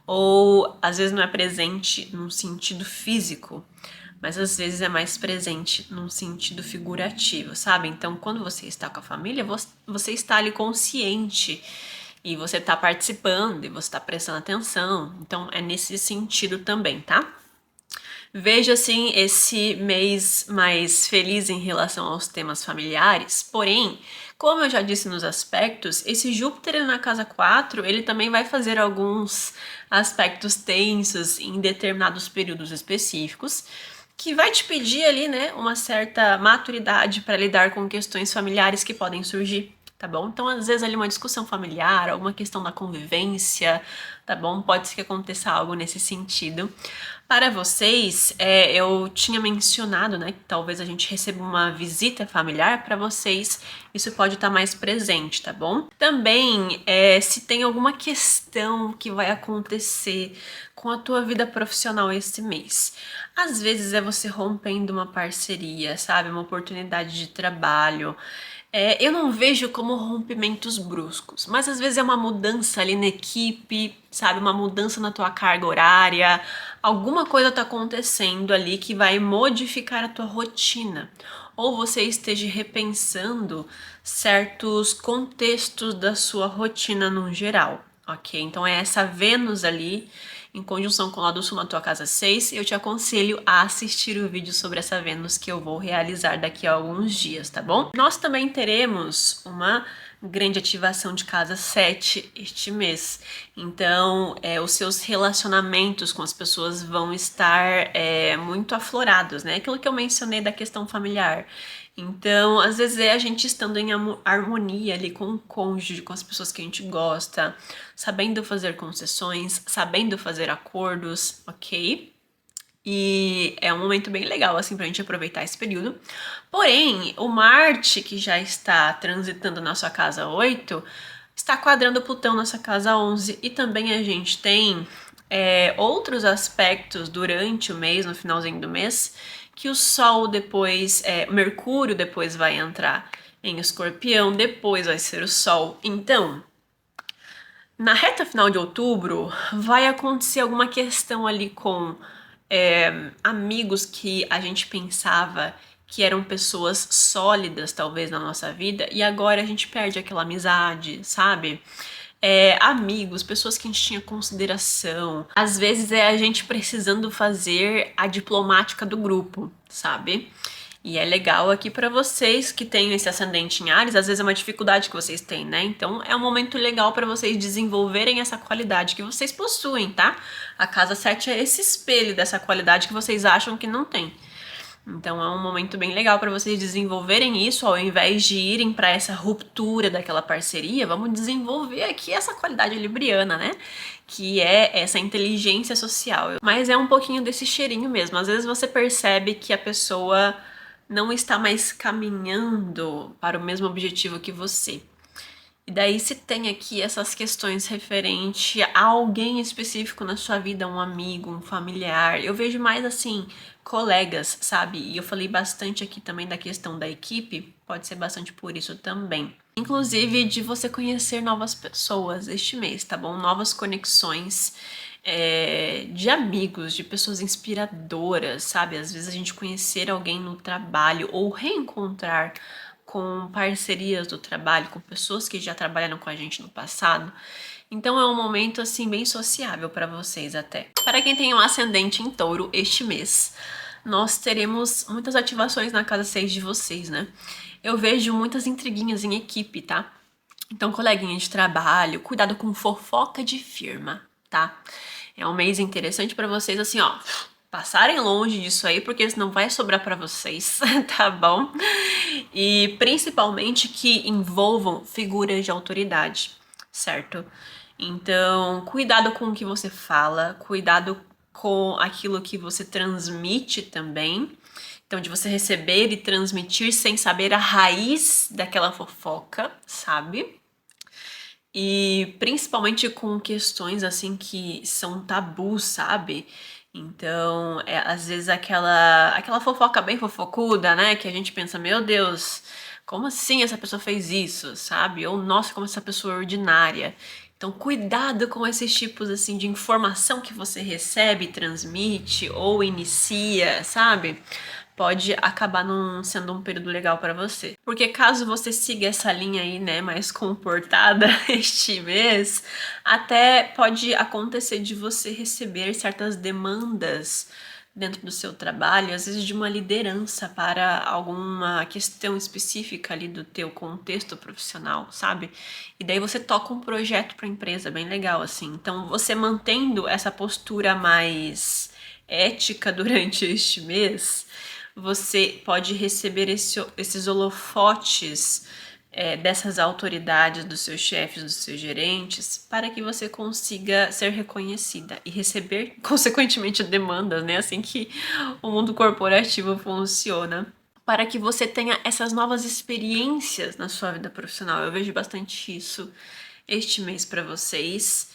ou às vezes não é presente num sentido físico, mas às vezes é mais presente num sentido figurativo, sabe? Então, quando você está com a família, você está ali consciente e você está participando e você está prestando atenção. Então, é nesse sentido também, tá? Vejo assim esse mês mais feliz em relação aos temas familiares, porém, como eu já disse nos aspectos, esse Júpiter na casa 4, ele também vai fazer alguns aspectos tensos em determinados períodos específicos, que vai te pedir ali, né, uma certa maturidade para lidar com questões familiares que podem surgir. Tá bom? Então, às vezes, ali uma discussão familiar, alguma questão da convivência, tá bom? Pode ser que aconteça algo nesse sentido. Para vocês, eu tinha mencionado, né, que talvez a gente receba uma visita familiar para vocês, isso pode estar mais presente, tá bom? Também, se tem alguma questão que vai acontecer com a tua vida profissional esse mês. Às vezes é você rompendo uma parceria, sabe? Uma oportunidade de trabalho. Eu não vejo como rompimentos bruscos, mas às vezes é uma mudança ali na equipe, sabe? Uma mudança na tua carga horária, alguma coisa tá acontecendo ali que vai modificar a tua rotina. Ou você esteja repensando certos contextos da sua rotina no geral, ok? Então é essa Vênus ali em conjunção com o lado sul na tua casa 6, eu te aconselho a assistir o vídeo sobre essa Vênus que eu vou realizar daqui a alguns dias, tá bom? Nós também teremos uma grande ativação de casa 7 este mês. Então, os seus relacionamentos com as pessoas vão estar muito aflorados, né? Aquilo que eu mencionei da questão familiar. Então, às vezes é a gente estando em harmonia ali com o cônjuge, com as pessoas que a gente gosta, sabendo fazer concessões, sabendo fazer acordos, ok? E é um momento bem legal, assim, pra gente aproveitar esse período. Porém, o Marte, que já está transitando na sua casa 8, está quadrando Plutão na sua casa 11. E também a gente tem outros aspectos durante o mês, no finalzinho do mês, que o Sol depois, Mercúrio depois vai entrar em Escorpião, depois vai ser o Sol. Então, na reta final de outubro, vai acontecer alguma questão ali com amigos que a gente pensava que eram pessoas sólidas, talvez, na nossa vida, e agora a gente perde aquela amizade, sabe? Amigos, pessoas que a gente tinha consideração. Às vezes é a gente precisando fazer a diplomática do grupo, sabe? E é legal aqui pra vocês que têm esse ascendente em Áries, às vezes é uma dificuldade que vocês têm, né? Então é um momento legal pra vocês desenvolverem essa qualidade que vocês possuem, tá? A casa 7 é esse espelho dessa qualidade que vocês acham que não tem. Então é um momento bem legal para vocês desenvolverem isso, ao invés de irem para essa ruptura daquela parceria, vamos desenvolver aqui essa qualidade libriana, né? Que é essa inteligência social. Mas é um pouquinho desse cheirinho mesmo. Às vezes você percebe que a pessoa não está mais caminhando para o mesmo objetivo que você. E daí se tem aqui essas questões referente a alguém específico na sua vida, um amigo, um familiar. Eu vejo mais assim, colegas, sabe? E eu falei bastante aqui também da questão da equipe, pode ser bastante por isso também. Inclusive de você conhecer novas pessoas este mês, tá bom? Novas conexões de amigos, de pessoas inspiradoras, sabe? Às vezes a gente conhecer alguém no trabalho ou reencontrar com parcerias do trabalho, com pessoas que já trabalharam com a gente no passado. Então é um momento assim bem sociável para vocês até. Para quem tem um ascendente em Touro este mês, nós teremos muitas ativações na casa 6 de vocês, né? Eu vejo muitas intriguinhas em equipe, tá? Então, coleguinha de trabalho, cuidado com fofoca de firma, tá? É um mês interessante para vocês assim, ó, passarem longe disso aí, porque senão vai sobrar para vocês, tá bom? E principalmente que envolvam figuras de autoridade, certo? Então, cuidado com o que você fala, cuidado com aquilo que você transmite também. Então, de você receber e transmitir sem saber a raiz daquela fofoca, sabe? E principalmente com questões assim que são tabus, sabe? Então, às vezes aquela fofoca bem fofocuda, né? Que a gente pensa, meu Deus, como assim essa pessoa fez isso, sabe? Ou nossa, como essa pessoa é ordinária. Então, cuidado com esses tipos assim de informação que você recebe, transmite ou inicia, sabe? Pode acabar não sendo um período legal para você. Porque caso você siga essa linha aí, né, mais comportada este mês, até pode acontecer de você receber certas demandas dentro do seu trabalho, às vezes de uma liderança para alguma questão específica ali do teu contexto profissional, sabe? E daí você toca um projeto para a empresa bem legal assim. Então, você mantendo essa postura mais ética durante este mês, você pode receber esses holofotes dessas autoridades, dos seus chefes, dos seus gerentes, para que você consiga ser reconhecida e receber, consequentemente, demandas, né? Assim que o mundo corporativo funciona. Para que você tenha essas novas experiências na sua vida profissional. Eu vejo bastante isso este mês para vocês.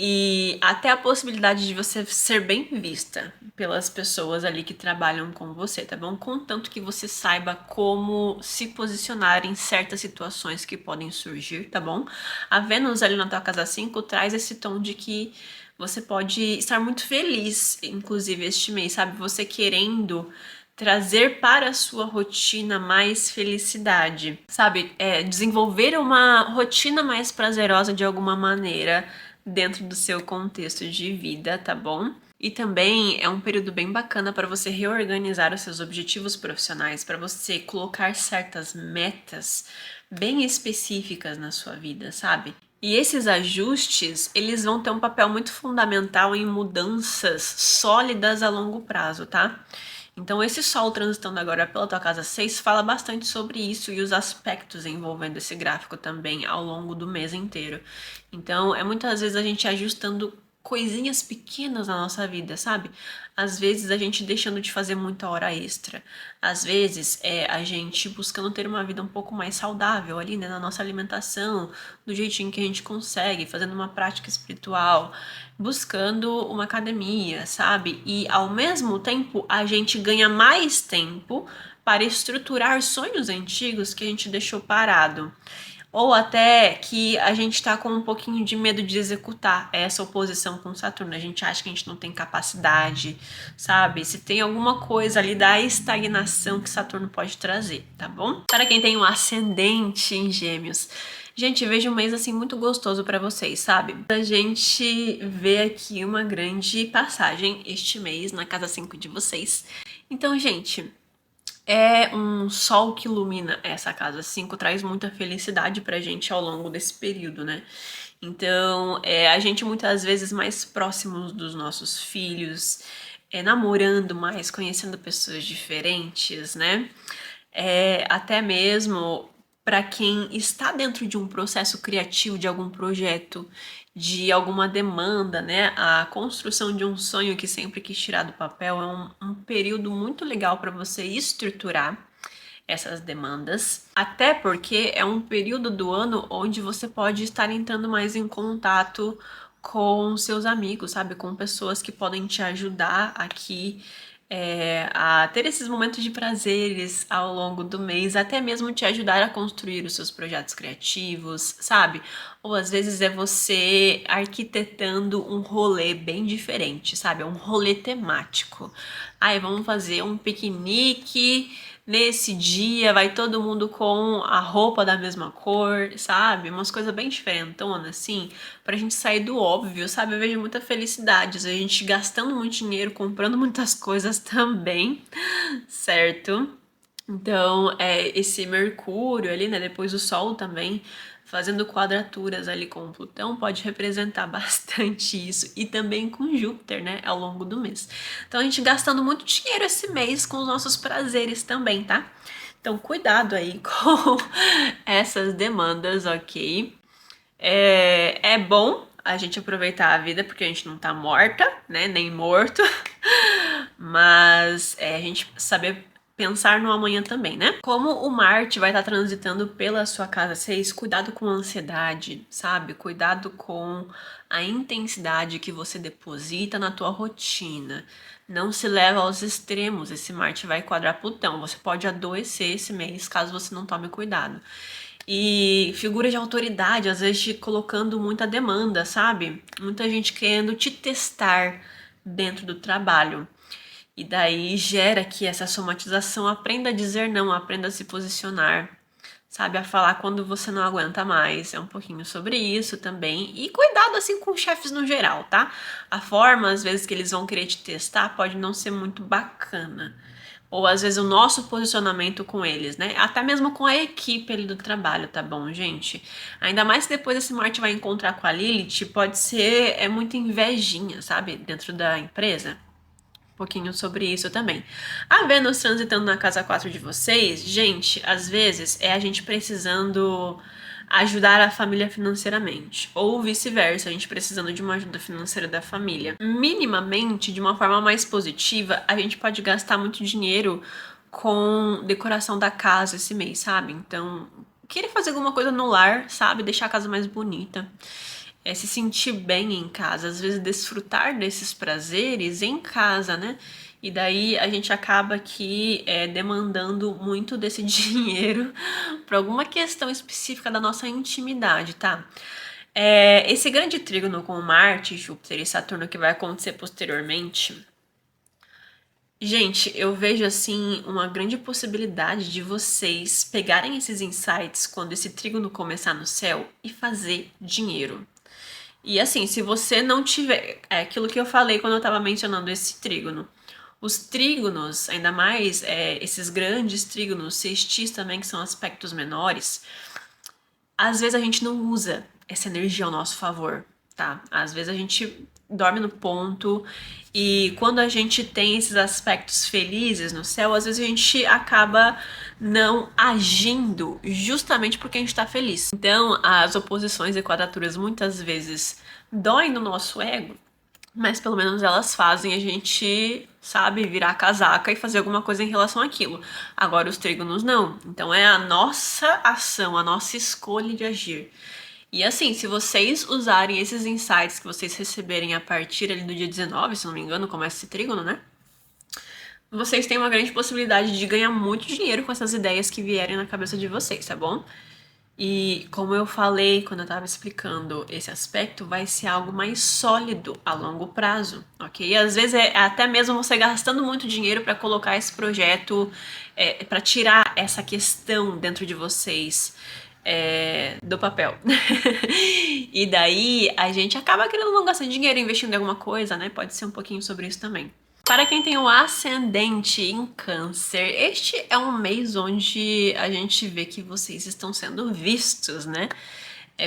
E até a possibilidade de você ser bem vista pelas pessoas ali que trabalham com você, tá bom? Contanto que você saiba como se posicionar em certas situações que podem surgir, tá bom? A Vênus ali na tua casa 5 traz esse tom de que você pode estar muito feliz, inclusive este mês, sabe? Você querendo trazer para a sua rotina mais felicidade, sabe? Desenvolver uma rotina mais prazerosa de alguma maneira dentro do seu contexto de vida, tá bom? E também é um período bem bacana para você reorganizar os seus objetivos profissionais, para você colocar certas metas bem específicas na sua vida, sabe? E esses ajustes, eles vão ter um papel muito fundamental em mudanças sólidas a longo prazo, tá? Então, esse Sol transitando agora pela tua casa 6 fala bastante sobre isso e os aspectos envolvendo esse gráfico também ao longo do mês inteiro. Então, é muitas vezes a gente ajustando coisinhas pequenas na nossa vida, sabe? Às vezes a gente deixando de fazer muita hora extra. Às vezes é a gente buscando ter uma vida um pouco mais saudável ali, né, na nossa alimentação, do jeitinho que a gente consegue, fazendo uma prática espiritual, buscando uma academia, sabe? E ao mesmo tempo a gente ganha mais tempo para estruturar sonhos antigos que a gente deixou parado. Ou até que a gente tá com um pouquinho de medo de executar essa oposição com Saturno. A gente acha que a gente não tem capacidade, sabe? Se tem alguma coisa ali da estagnação que Saturno pode trazer, tá bom? Para quem tem um ascendente em Gêmeos, gente, vejo um mês assim muito gostoso para vocês, sabe? A gente vê aqui uma grande passagem este mês na casa 5 de vocês. Então, gente, é um sol que ilumina essa casa 5, traz muita felicidade pra gente ao longo desse período, né? Então, a gente muitas vezes mais próximos dos nossos filhos, namorando mais, conhecendo pessoas diferentes, né? Até mesmo para quem está dentro de um processo criativo, de algum projeto, de alguma demanda, né? A construção de um sonho que sempre quis tirar do papel é um período muito legal para você estruturar essas demandas, até porque é um período do ano onde você pode estar entrando mais em contato com seus amigos, sabe? Com pessoas que podem te ajudar aqui a ter esses momentos de prazeres ao longo do mês, até mesmo te ajudar a construir os seus projetos criativos, sabe? Ou às vezes é você arquitetando um rolê bem diferente, sabe? É um rolê temático. Aí vamos fazer um piquenique nesse dia, vai todo mundo com a roupa da mesma cor, sabe? Umas coisas bem diferentonas, assim, pra gente sair do óbvio, sabe? Eu vejo muita felicidade, a gente gastando muito dinheiro, comprando muitas coisas também, certo? Então, esse Mercúrio ali, né? Depois o Sol também, fazendo quadraturas ali com Plutão, pode representar bastante isso. E também com Júpiter, né? Ao longo do mês. Então, a gente gastando muito dinheiro esse mês com os nossos prazeres também, tá? Então, cuidado aí com essas demandas, ok? É bom a gente aproveitar a vida porque a gente não tá morta, né? Nem morto. Mas a gente saber pensar no amanhã também, né? Como o Marte vai estar transitando pela sua casa 6, cuidado com a ansiedade, sabe? Cuidado com a intensidade que você deposita na tua rotina. Não se leva aos extremos, esse Marte vai quadrar Plutão. Você pode adoecer esse mês caso você não tome cuidado. E figura de autoridade, às vezes te colocando muita demanda, sabe? Muita gente querendo te testar dentro do trabalho. E daí gera que essa somatização aprenda a dizer não, aprenda a se posicionar, sabe? A falar quando você não aguenta mais. É um pouquinho sobre isso também. E cuidado assim com chefes no geral, tá? A forma, às vezes, que eles vão querer te testar pode não ser muito bacana. Ou às vezes o nosso posicionamento com eles, né? Até mesmo com a equipe ali do trabalho, tá bom, gente? Ainda mais que depois esse Marte vai encontrar com a Lilith, pode ser muita invejinha, sabe? Dentro da empresa. Um pouquinho sobre isso também. A Vênus transitando na casa 4 de vocês, gente, às vezes é a gente precisando ajudar a família financeiramente, ou vice-versa, a gente precisando de uma ajuda financeira da família. Minimamente, de uma forma mais positiva, a gente pode gastar muito dinheiro com decoração da casa esse mês, sabe? Então, querer fazer alguma coisa no lar, sabe? Deixar a casa mais bonita. Se sentir bem em casa, às vezes desfrutar desses prazeres em casa, né? E daí a gente acaba aqui demandando muito desse dinheiro para alguma questão específica da nossa intimidade, tá? Esse grande trígono com Marte, Júpiter e Saturno que vai acontecer posteriormente, gente, eu vejo assim uma grande possibilidade de vocês pegarem esses insights quando esse trígono começar no céu e fazer dinheiro. E assim, se você não tiver. É aquilo que eu falei quando eu tava mencionando esse trígono. Os trígonos, ainda mais esses grandes trígonos, sextis também, que são aspectos menores, às vezes a gente não usa essa energia ao nosso favor, tá? Às vezes a gente dorme no ponto e quando a gente tem esses aspectos felizes no céu, às vezes a gente acaba não agindo justamente porque a gente tá feliz. Então, as oposições e quadraturas muitas vezes doem no nosso ego, mas pelo menos elas fazem a gente, sabe, virar casaca e fazer alguma coisa em relação àquilo. Agora os trígonos não. Então é a nossa ação, a nossa escolha de agir. E assim, se vocês usarem esses insights que vocês receberem a partir ali do dia 19, se não me engano, começa esse trígono, né? Vocês têm uma grande possibilidade de ganhar muito dinheiro com essas ideias que vierem na cabeça de vocês, tá bom? E como eu falei quando eu tava explicando esse aspecto, vai ser algo mais sólido a longo prazo, ok? E às vezes é até mesmo você gastando muito dinheiro para colocar esse projeto, para tirar essa questão dentro de vocês do papel. E daí a gente acaba querendo não gastar dinheiro investindo em alguma coisa, né? Pode ser um pouquinho sobre isso também. Para quem tem o ascendente em Câncer, este é um mês onde a gente vê que vocês estão sendo vistos, né?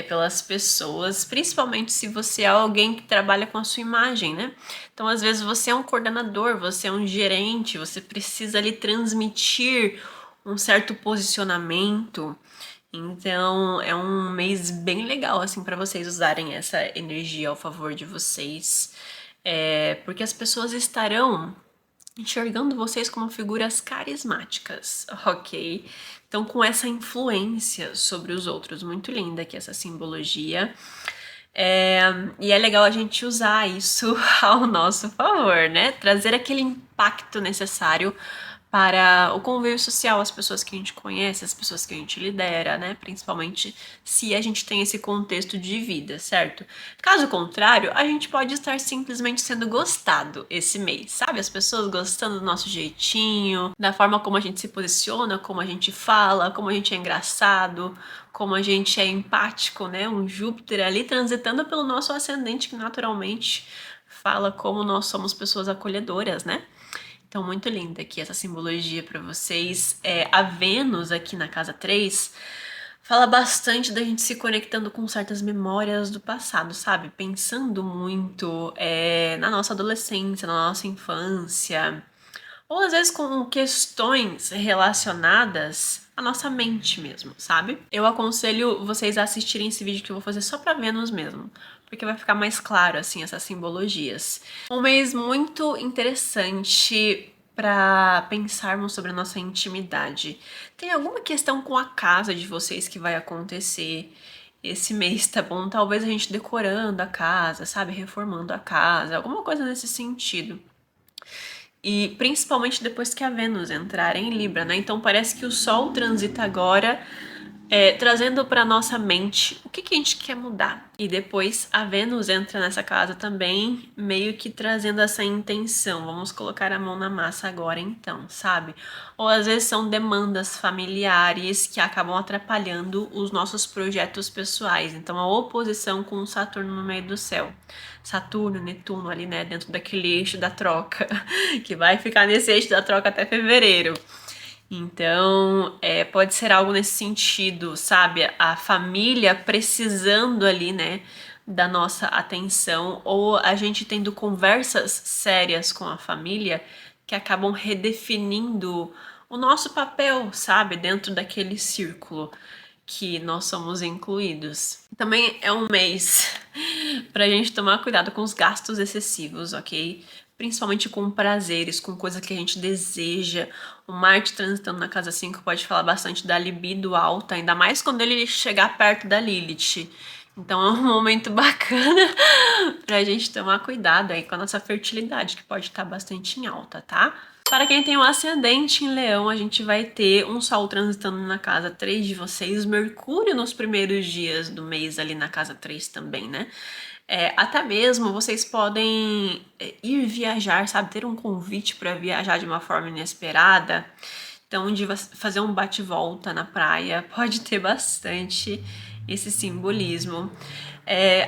Pelas pessoas, principalmente se você é alguém que trabalha com a sua imagem, né? Então, às vezes, você é um coordenador, você é um gerente, você precisa ali transmitir um certo posicionamento. Então, é um mês bem legal, assim, para vocês usarem essa energia ao favor de vocês. Porque as pessoas estarão enxergando vocês como figuras carismáticas, ok? Então, com essa influência sobre os outros, muito linda aqui essa simbologia. E é legal a gente usar isso ao nosso favor, né? Trazer aquele impacto necessário para o convívio social, as pessoas que a gente conhece, as pessoas que a gente lidera, né? Principalmente se a gente tem esse contexto de vida, certo? Caso contrário, a gente pode estar simplesmente sendo gostado esse mês, sabe? As pessoas gostando do nosso jeitinho, da forma como a gente se posiciona, como a gente fala, como a gente é engraçado, como a gente é empático, né? Um Júpiter ali transitando pelo nosso ascendente que naturalmente fala como nós somos pessoas acolhedoras, né? Então, muito linda aqui essa simbologia para vocês. A Vênus aqui na casa 3 fala bastante da gente se conectando com certas memórias do passado, sabe? Pensando muito na nossa adolescência, na nossa infância, ou às vezes com questões relacionadas à nossa mente mesmo, sabe? Eu aconselho vocês a assistirem esse vídeo que eu vou fazer só pra Vênus mesmo, porque vai ficar mais claro, assim, essas simbologias. Um mês muito interessante para pensarmos sobre a nossa intimidade. Tem alguma questão com a casa de vocês que vai acontecer esse mês, tá bom? Talvez a gente decorando a casa, sabe? Reformando a casa, alguma coisa nesse sentido. E principalmente depois que a Vênus entrar em Libra, né? Então parece que o Sol transita agora, trazendo para nossa mente o que a gente quer mudar. E depois a Vênus entra nessa casa também, meio que trazendo essa intenção. Vamos colocar a mão na massa agora então, sabe? Ou às vezes são demandas familiares que acabam atrapalhando os nossos projetos pessoais. Então a oposição com o Saturno no meio do céu. Saturno, Netuno ali, né, dentro daquele eixo da troca, que vai ficar nesse eixo da troca até fevereiro. Então, pode ser algo nesse sentido, sabe? A família precisando ali, né, da nossa atenção, ou a gente tendo conversas sérias com a família que acabam redefinindo o nosso papel, sabe? Dentro daquele círculo que nós somos incluídos. Também é um mês pra gente tomar cuidado com os gastos excessivos, ok? Principalmente com prazeres, com coisa que a gente deseja. O Marte transitando na casa 5 pode falar bastante da libido alta, ainda mais quando ele chegar perto da Lilith. Então é um momento bacana pra gente tomar cuidado aí com a nossa fertilidade, que pode estar bastante em alta, tá? Para quem tem um ascendente em Leão, a gente vai ter um Sol transitando na casa 3 de vocês, Mercúrio nos primeiros dias do mês ali na casa 3 também, né? Até mesmo vocês podem ir viajar, sabe? Ter um convite para viajar de uma forma inesperada. Então, de fazer um bate-volta na praia, pode ter bastante esse simbolismo.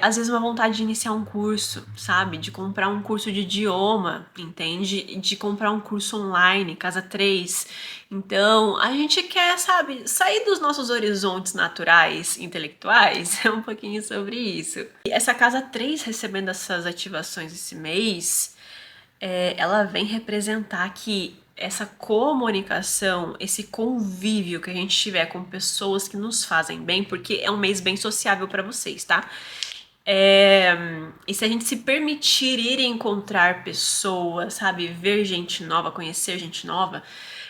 Às vezes uma vontade de iniciar um curso, sabe? De comprar um curso de idioma, entende? De comprar um curso online, casa 3. Então, a gente quer, sabe, sair dos nossos horizontes naturais, intelectuais, é um pouquinho sobre isso. E essa casa 3 recebendo essas ativações esse mês, ela vem representar que essa comunicação, esse convívio que a gente tiver com pessoas que nos fazem bem, porque é um mês bem sociável para vocês, tá? E se a gente se permitir ir encontrar pessoas, sabe, ver gente nova, conhecer gente nova,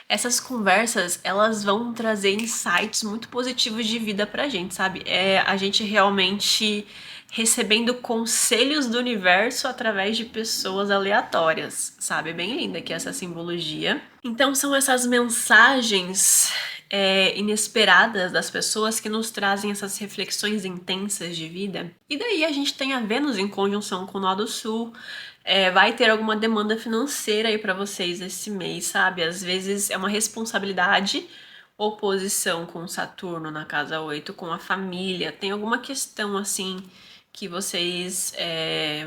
essas conversas, elas vão trazer insights muito positivos de vida pra gente, sabe? A gente realmente recebendo conselhos do universo através de pessoas aleatórias, sabe? É bem linda aqui essa simbologia. Então são essas mensagens inesperadas das pessoas que nos trazem essas reflexões intensas de vida. E daí a gente tem a Vênus em conjunção com o Nó do Sul. Vai ter alguma demanda financeira aí para vocês esse mês, sabe? Às vezes é uma responsabilidade, oposição com Saturno na casa 8, com a família. Tem alguma questão assim que vocês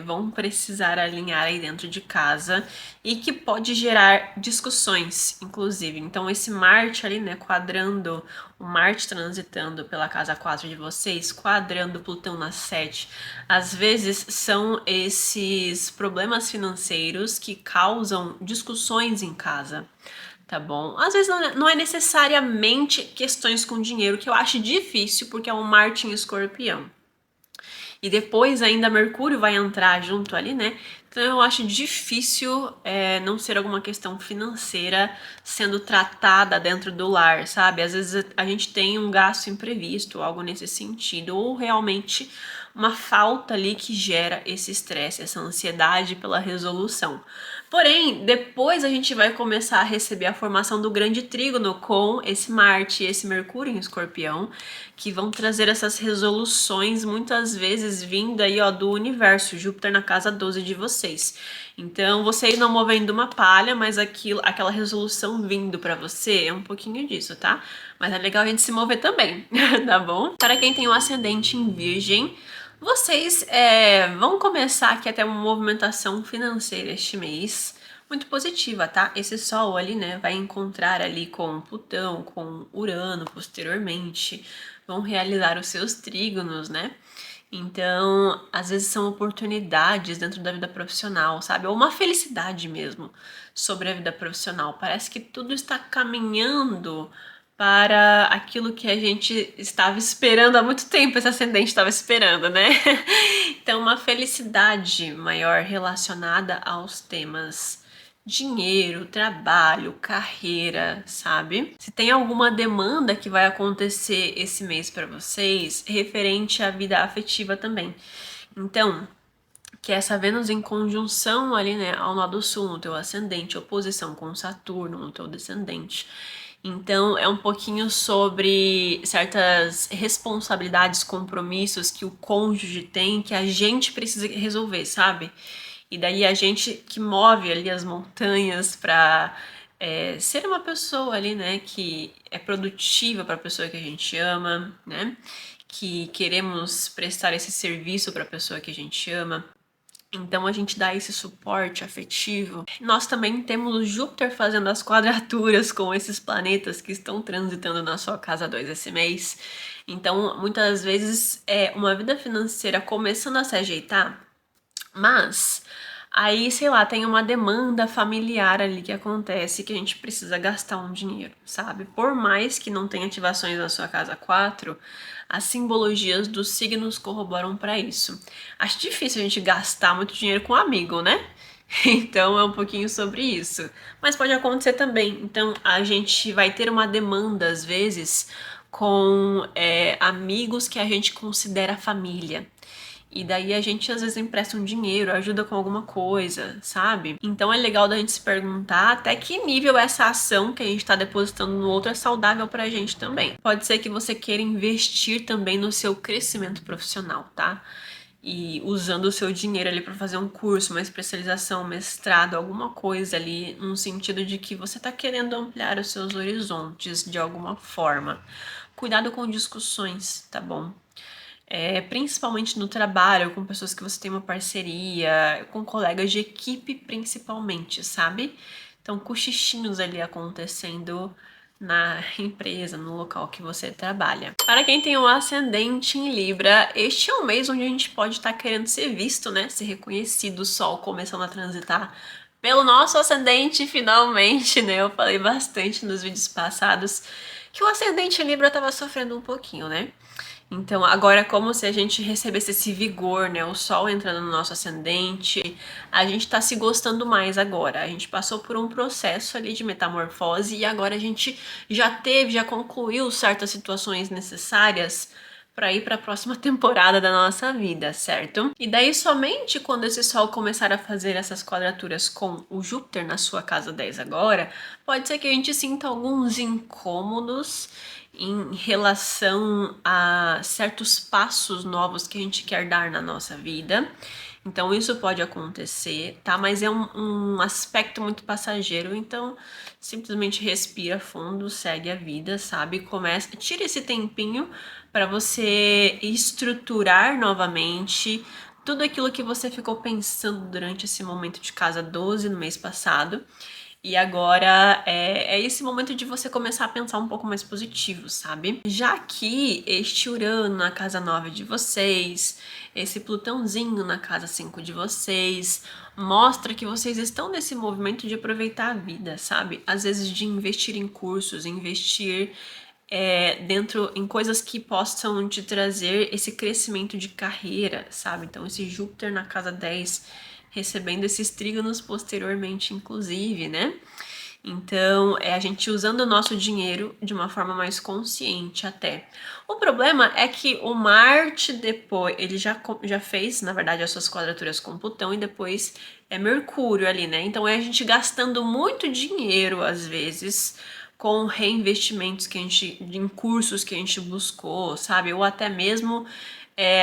vão precisar alinhar aí dentro de casa e que pode gerar discussões, inclusive. Então, esse Marte ali, né, quadrando, o Marte transitando pela casa 4 de vocês, quadrando Plutão na 7, às vezes são esses problemas financeiros que causam discussões em casa. Tá bom? Às vezes não é necessariamente questões com dinheiro, que eu acho difícil, porque é um Marte em Escorpião. E depois ainda Mercúrio vai entrar junto ali, né? Então eu acho difícil não ser alguma questão financeira sendo tratada dentro do lar, sabe? Às vezes a gente tem um gasto imprevisto, algo nesse sentido, ou realmente uma falta ali que gera esse estresse, essa ansiedade pela resolução. Porém, depois a gente vai começar a receber a formação do grande trígono com esse Marte e esse Mercúrio em Escorpião, que vão trazer essas resoluções, muitas vezes vindo aí, ó, do universo, Júpiter na casa 12 de vocês. Então, vocês não movendo uma palha, mas aquela resolução vindo para você é um pouquinho disso, tá? Mas é legal a gente se mover também, tá bom? Para quem tem o ascendente em Virgem, vocês vão começar aqui até uma movimentação financeira este mês, muito positiva, tá? Esse Sol ali, né, vai encontrar ali com Plutão, com Urano posteriormente, vão realizar os seus trígonos, né? Então, às vezes são oportunidades dentro da vida profissional, sabe? Ou uma felicidade mesmo sobre a vida profissional. Parece que tudo está caminhando para aquilo que a gente estava esperando há muito tempo, esse ascendente estava esperando, né? Então, uma felicidade maior relacionada aos temas dinheiro, trabalho, carreira, sabe? Se tem alguma demanda que vai acontecer esse mês para vocês, referente à vida afetiva também. Então, que essa Vênus em conjunção ali, né, ao lado sul, no teu ascendente, oposição com Saturno no teu descendente. Então, é um pouquinho sobre certas responsabilidades, compromissos que o cônjuge tem, que a gente precisa resolver, sabe? E daí a gente que move ali as montanhas pra ser uma pessoa ali, né, que é produtiva para a pessoa que a gente ama, né? Que queremos prestar esse serviço para a pessoa que a gente ama. Então a gente dá esse suporte afetivo. Nós também temos Júpiter fazendo as quadraturas com esses planetas que estão transitando na sua casa 2 esse mês. Então, muitas vezes é uma vida financeira começando a se ajeitar, mas aí, sei lá, tem uma demanda familiar ali que acontece que a gente precisa gastar um dinheiro, sabe? Por mais que não tenha ativações na sua casa 4, as simbologias dos signos corroboram para isso. Acho difícil a gente gastar muito dinheiro com um amigo, né? Então é um pouquinho sobre isso. Mas pode acontecer também. Então a gente vai ter uma demanda, às vezes, com amigos que a gente considera família. E daí a gente às vezes empresta um dinheiro, ajuda com alguma coisa, sabe? Então é legal da gente se perguntar até que nível essa ação que a gente tá depositando no outro é saudável pra gente também. Pode ser que você queira investir também no seu crescimento profissional, tá? E usando o seu dinheiro ali para fazer um curso, uma especialização, mestrado, alguma coisa ali, no sentido de que você tá querendo ampliar os seus horizontes de alguma forma. Cuidado com discussões, tá bom? Principalmente no trabalho, com pessoas que você tem uma parceria, com colegas de equipe principalmente, sabe? Então, cochichinhos ali acontecendo na empresa, no local que você trabalha. Para quem tem um ascendente em Libra, este é um mês onde a gente pode estar querendo ser visto, né? Ser reconhecido, o Sol começando a transitar pelo nosso ascendente, finalmente, né? Eu falei bastante nos vídeos passados que o ascendente em Libra estava sofrendo um pouquinho, né? Então, agora é como se a gente recebesse esse vigor, né? O Sol entrando no nosso ascendente, a gente tá se gostando mais agora. A gente passou por um processo ali de metamorfose e agora a gente já concluiu certas situações necessárias para ir para a próxima temporada da nossa vida, certo? E daí somente quando esse Sol começar a fazer essas quadraturas com o Júpiter na sua casa 10 agora, pode ser que a gente sinta alguns incômodos em relação a certos passos novos que a gente quer dar na nossa vida. Então isso pode acontecer, tá? Mas é um aspecto muito passageiro, então simplesmente respira fundo, segue a vida, sabe? Começa, tira esse tempinho para você estruturar novamente tudo aquilo que você ficou pensando durante esse momento de casa 12 no mês passado. E agora é esse momento de você começar a pensar um pouco mais positivo, sabe? Já que este Urano na casa 9 de vocês, esse Plutãozinho na casa 5 de vocês, mostra que vocês estão nesse movimento de aproveitar a vida, sabe? Às vezes de investir em cursos, investir dentro em coisas que possam te trazer esse crescimento de carreira, sabe? Então, esse Júpiter na casa 10 recebendo esses trígonos posteriormente, inclusive, né? Então, é a gente usando o nosso dinheiro de uma forma mais consciente até. O problema é que o Marte depois, ele já fez, na verdade, as suas quadraturas com Plutão e depois é Mercúrio ali, né? Então é a gente gastando muito dinheiro, às vezes, com reinvestimentos que a gente, em cursos que a gente buscou, sabe? Ou até mesmo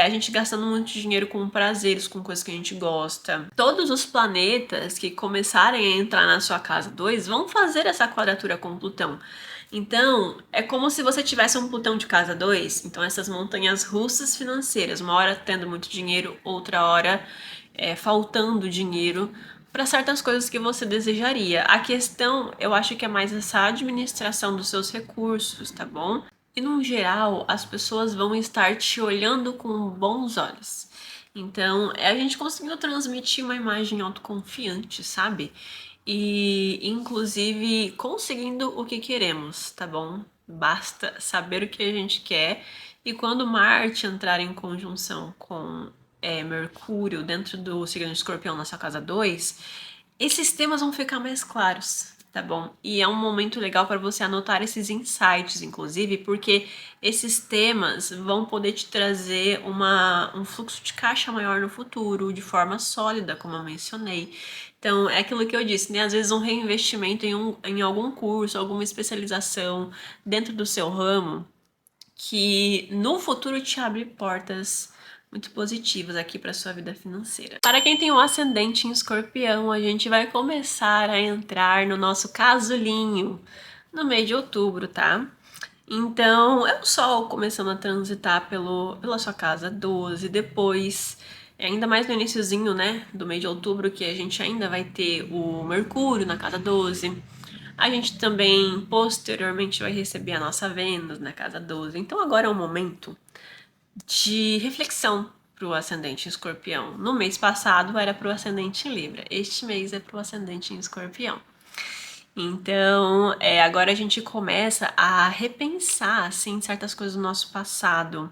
a gente gastando muito dinheiro com prazeres, com coisas que a gente gosta. Todos os planetas que começarem a entrar na sua casa 2 vão fazer essa quadratura com Plutão. Então, é como se você tivesse um Plutão de casa 2, então essas montanhas russas financeiras, uma hora tendo muito dinheiro, outra hora faltando dinheiro para certas coisas que você desejaria. A questão, eu acho que é mais essa administração dos seus recursos, tá bom? E no geral, as pessoas vão estar te olhando com bons olhos. Então, é a gente conseguindo transmitir uma imagem autoconfiante, sabe? E, inclusive, conseguindo o que queremos, tá bom? Basta saber o que a gente quer. E quando Marte entrar em conjunção com Mercúrio dentro do signo de Escorpião na sua casa 2, esses temas vão ficar mais claros, tá bom? E é um momento legal para você anotar esses insights, inclusive, porque esses temas vão poder te trazer um fluxo de caixa maior no futuro, de forma sólida, como eu mencionei. Então, é aquilo que eu disse, né? Às vezes um reinvestimento em algum curso, alguma especialização dentro do seu ramo, que no futuro te abre portas muito positivas aqui para sua vida financeira. Para quem tem um ascendente em Escorpião, a gente vai começar a entrar no nosso casulinho no mês de outubro, tá? Então, é o Sol começando a transitar pela sua casa 12, depois, ainda mais no iniciozinho, né, do mês de outubro, que a gente ainda vai ter o Mercúrio na casa 12. A gente também, posteriormente, vai receber a nossa Vênus na casa 12. Então, agora é um momento de reflexão para o ascendente em Escorpião. No mês passado era para o ascendente em Libra. Este mês é para o ascendente em Escorpião. Então, agora a gente começa a repensar, assim, certas coisas do nosso passado,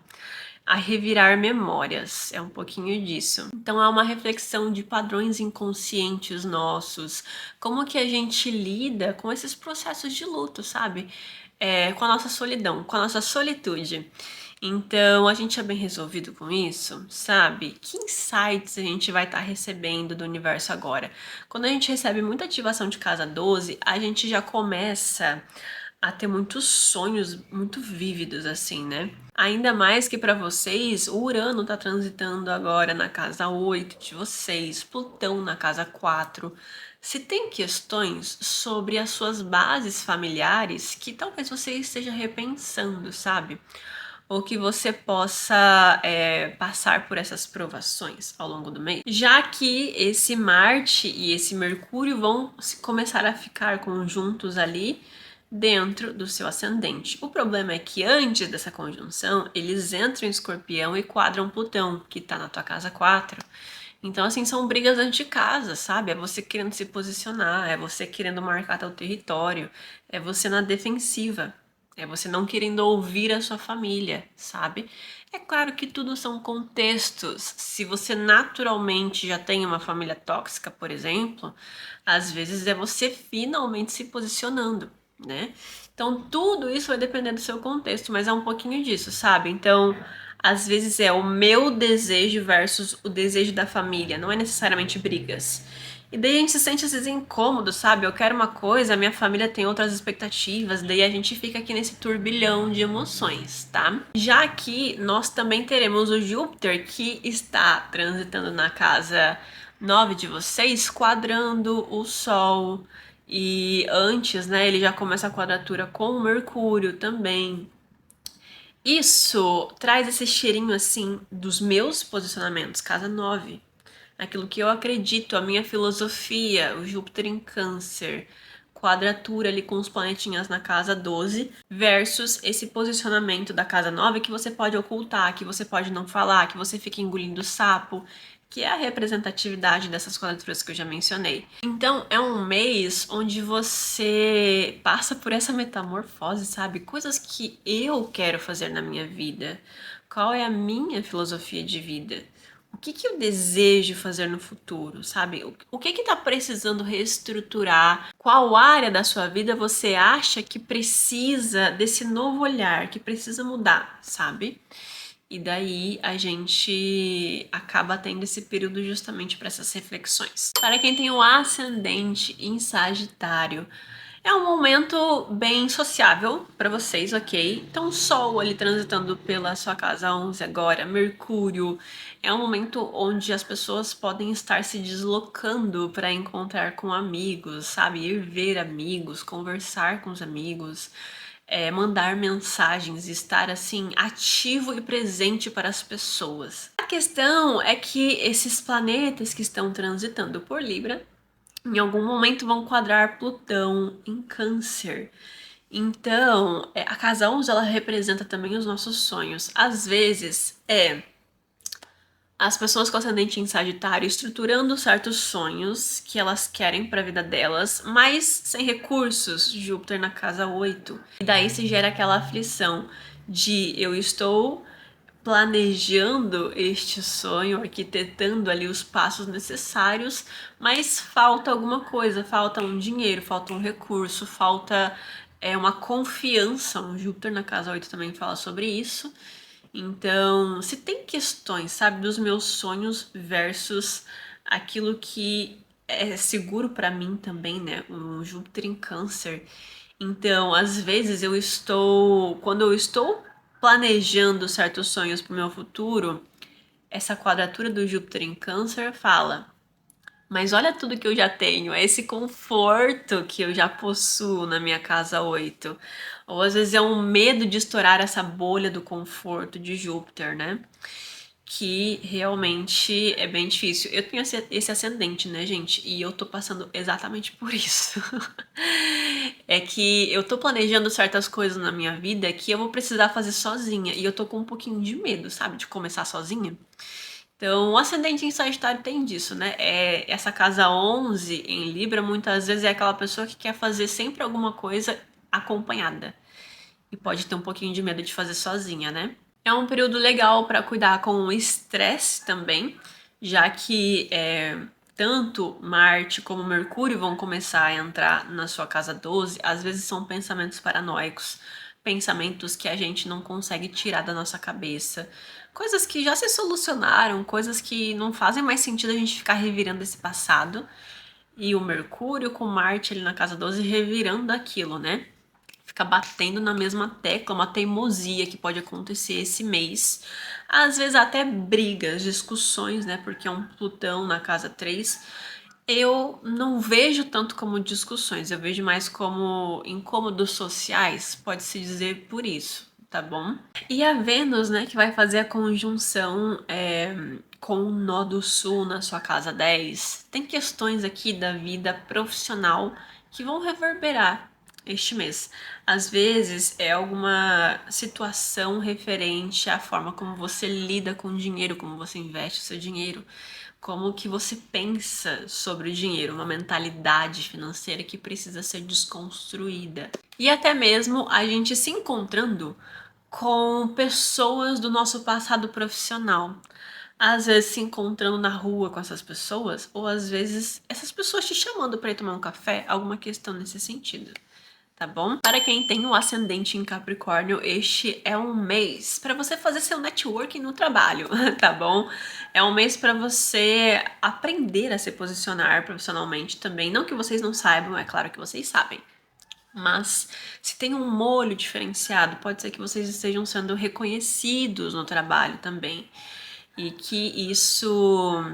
a revirar memórias, é um pouquinho disso. Então, é uma reflexão de padrões inconscientes nossos, como que a gente lida com esses processos de luto, sabe? Com a nossa solidão, com a nossa solitude. Então, a gente é bem resolvido com isso, sabe? Que insights a gente vai estar recebendo do universo agora? Quando a gente recebe muita ativação de casa 12, a gente já começa a ter muitos sonhos muito vívidos, assim, né? Ainda mais que para vocês, o Urano tá transitando agora na casa 8 de vocês, Plutão na casa 4. Se tem questões sobre as suas bases familiares que talvez você esteja repensando, sabe? Ou que você possa passar por essas provações ao longo do mês, já que esse Marte e esse Mercúrio vão começar a ficar conjuntos ali dentro do seu ascendente. O problema é que antes dessa conjunção, eles entram em Escorpião e quadram Plutão, que tá na tua casa 4. Então, assim, são brigas dentro de casa, sabe? É você querendo se posicionar, é você querendo marcar teu território, é você na defensiva. É você não querendo ouvir a sua família, sabe? É claro que tudo são contextos. Se você naturalmente já tem uma família tóxica, por exemplo, às vezes é você finalmente se posicionando, né? Então tudo isso vai depender do seu contexto, mas é um pouquinho disso, sabe? Então, às vezes é o meu desejo versus o desejo da família, não é necessariamente brigas. E daí a gente se sente às vezes incômodo, sabe? Eu quero uma coisa, a minha família tem outras expectativas, daí a gente fica aqui nesse turbilhão de emoções, tá? Já que nós também teremos o Júpiter que está transitando na casa 9 de vocês, quadrando o Sol. E antes, né, ele já começa a quadratura com o Mercúrio também. Isso traz esse cheirinho assim dos meus posicionamentos, casa 9, aquilo que eu acredito, a minha filosofia, o Júpiter em Câncer, quadratura ali com os planetinhas na casa 12, versus esse posicionamento da casa 9 que você pode ocultar, que você pode não falar, que você fica engolindo sapo, que é a representatividade dessas quadraturas que eu já mencionei. Então, é um mês onde você passa por essa metamorfose, sabe? Coisas que eu quero fazer na minha vida. Qual é a minha filosofia de vida? O que eu desejo fazer no futuro, sabe? O que tá precisando reestruturar? Qual área da sua vida você acha que precisa desse novo olhar, que precisa mudar, sabe? E daí a gente acaba tendo esse período justamente para essas reflexões. Para quem tem o ascendente em Sagitário, é um momento bem sociável para vocês, ok? Então, Sol ali transitando pela sua casa 11 agora, Mercúrio, é um momento onde as pessoas podem estar se deslocando para encontrar com amigos, sabe? Ir ver amigos, conversar com os amigos, mandar mensagens, estar assim ativo e presente para as pessoas. A questão é que esses planetas que estão transitando por Libra em algum momento vão quadrar Plutão em Câncer. Então, a casa 11 ela representa também os nossos sonhos. Às vezes, as pessoas com ascendente em Sagitário estruturando certos sonhos que elas querem para a vida delas, mas sem recursos, Júpiter na casa 8. E daí se gera aquela aflição de eu estou planejando este sonho, arquitetando ali os passos necessários, mas falta alguma coisa, falta um dinheiro, falta um recurso, falta uma confiança. Um Júpiter na casa 8 também fala sobre isso. Então, se tem questões, sabe, dos meus sonhos versus aquilo que é seguro para mim também, né? O Júpiter em Câncer. Então, às vezes quando eu estou planejando certos sonhos para o meu futuro, essa quadratura do Júpiter em Câncer fala: mas olha tudo que eu já tenho, é esse conforto que eu já possuo na minha casa 8. Ou às vezes é um medo de estourar essa bolha do conforto de Júpiter, né? Que realmente é bem difícil. Eu tenho esse ascendente, né, gente? E eu tô passando exatamente por isso. É que eu tô planejando certas coisas na minha vida que eu vou precisar fazer sozinha. E eu tô com um pouquinho de medo, sabe? De começar sozinha. Então, o ascendente em Sagitário tem disso, né? Essa casa 11 em Libra, muitas vezes é aquela pessoa que quer fazer sempre alguma coisa acompanhada. E pode ter um pouquinho de medo de fazer sozinha, né? É um período legal para cuidar com o estresse também, já que tanto Marte como Mercúrio vão começar a entrar na sua casa 12. Às vezes são pensamentos paranoicos, pensamentos que a gente não consegue tirar da nossa cabeça, coisas que já se solucionaram, coisas que não fazem mais sentido a gente ficar revirando esse passado. E o Mercúrio com Marte ali na casa 12 revirando aquilo, né? Fica batendo na mesma tecla, uma teimosia que pode acontecer esse mês. Às vezes até brigas, discussões, né? Porque é um Plutão na casa 3. Eu não vejo tanto como discussões, eu vejo mais como incômodos sociais, pode-se dizer por isso, tá bom? E a Vênus, né, que vai fazer a conjunção com o nó do Sul na sua casa 10, tem questões aqui da vida profissional que vão reverberar este mês. Às vezes é alguma situação referente à forma como você lida com o dinheiro, como você investe o seu dinheiro, como que você pensa sobre o dinheiro, uma mentalidade financeira que precisa ser desconstruída. E até mesmo a gente se encontrando com pessoas do nosso passado profissional. Às vezes se encontrando na rua com essas pessoas, ou às vezes essas pessoas te chamando para ir tomar um café, alguma questão nesse sentido. Tá bom? Para quem tem o ascendente em Capricórnio, este é um mês para você fazer seu networking no trabalho, tá bom? É um mês para você aprender a se posicionar profissionalmente também. Não que vocês não saibam, é claro que vocês sabem. Mas se tem um molho diferenciado, pode ser que vocês estejam sendo reconhecidos no trabalho também. E que isso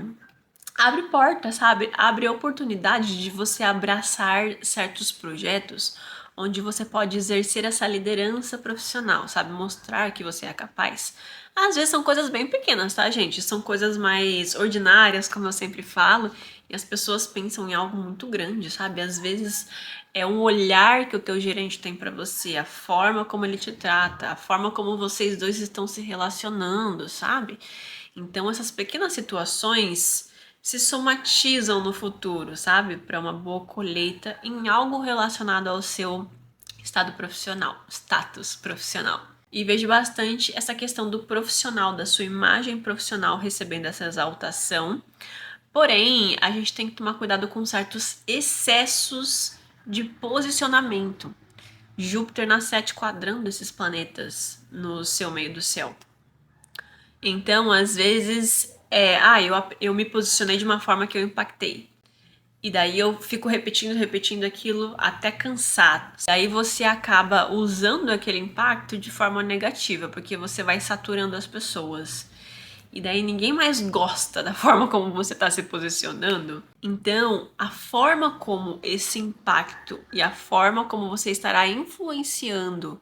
abre porta, sabe? Abre a oportunidade de você abraçar certos projetos onde você pode exercer essa liderança profissional, sabe? Mostrar que você é capaz. Às vezes são coisas bem pequenas, tá, gente? São coisas mais ordinárias, como eu sempre falo, e as pessoas pensam em algo muito grande, sabe? Às vezes é um olhar que o teu gerente tem para você, a forma como ele te trata, a forma como vocês dois estão se relacionando, sabe? Então essas pequenas situações se somatizam no futuro, sabe? Para uma boa colheita em algo relacionado ao seu estado profissional, status profissional. E vejo bastante essa questão do profissional, da sua imagem profissional recebendo essa exaltação. Porém, a gente tem que tomar cuidado com certos excessos de posicionamento. Júpiter na 7 quadrando esses planetas no seu meio do céu. Então, às vezes, eu me posicionei de uma forma que eu impactei. E daí eu fico repetindo aquilo até cansar. Daí você acaba usando aquele impacto de forma negativa, porque você vai saturando as pessoas. E daí ninguém mais gosta da forma como você está se posicionando. Então, a forma como esse impacto e a forma como você estará influenciando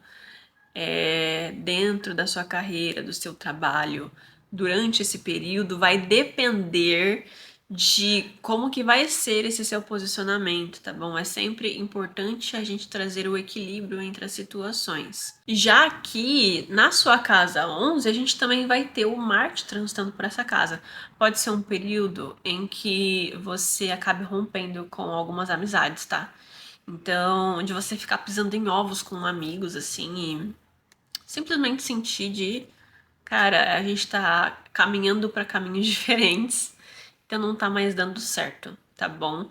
dentro da sua carreira, do seu trabalho, durante esse período, vai depender de como que vai ser esse seu posicionamento, tá bom? É sempre importante a gente trazer o equilíbrio entre as situações. Já que na sua casa 11, a gente também vai ter o Marte transitando por essa casa. Pode ser um período em que você acabe rompendo com algumas amizades, tá? Então, de você ficar pisando em ovos com amigos, assim, e simplesmente sentir de cara, a gente tá caminhando para caminhos diferentes, então não tá mais dando certo, tá bom?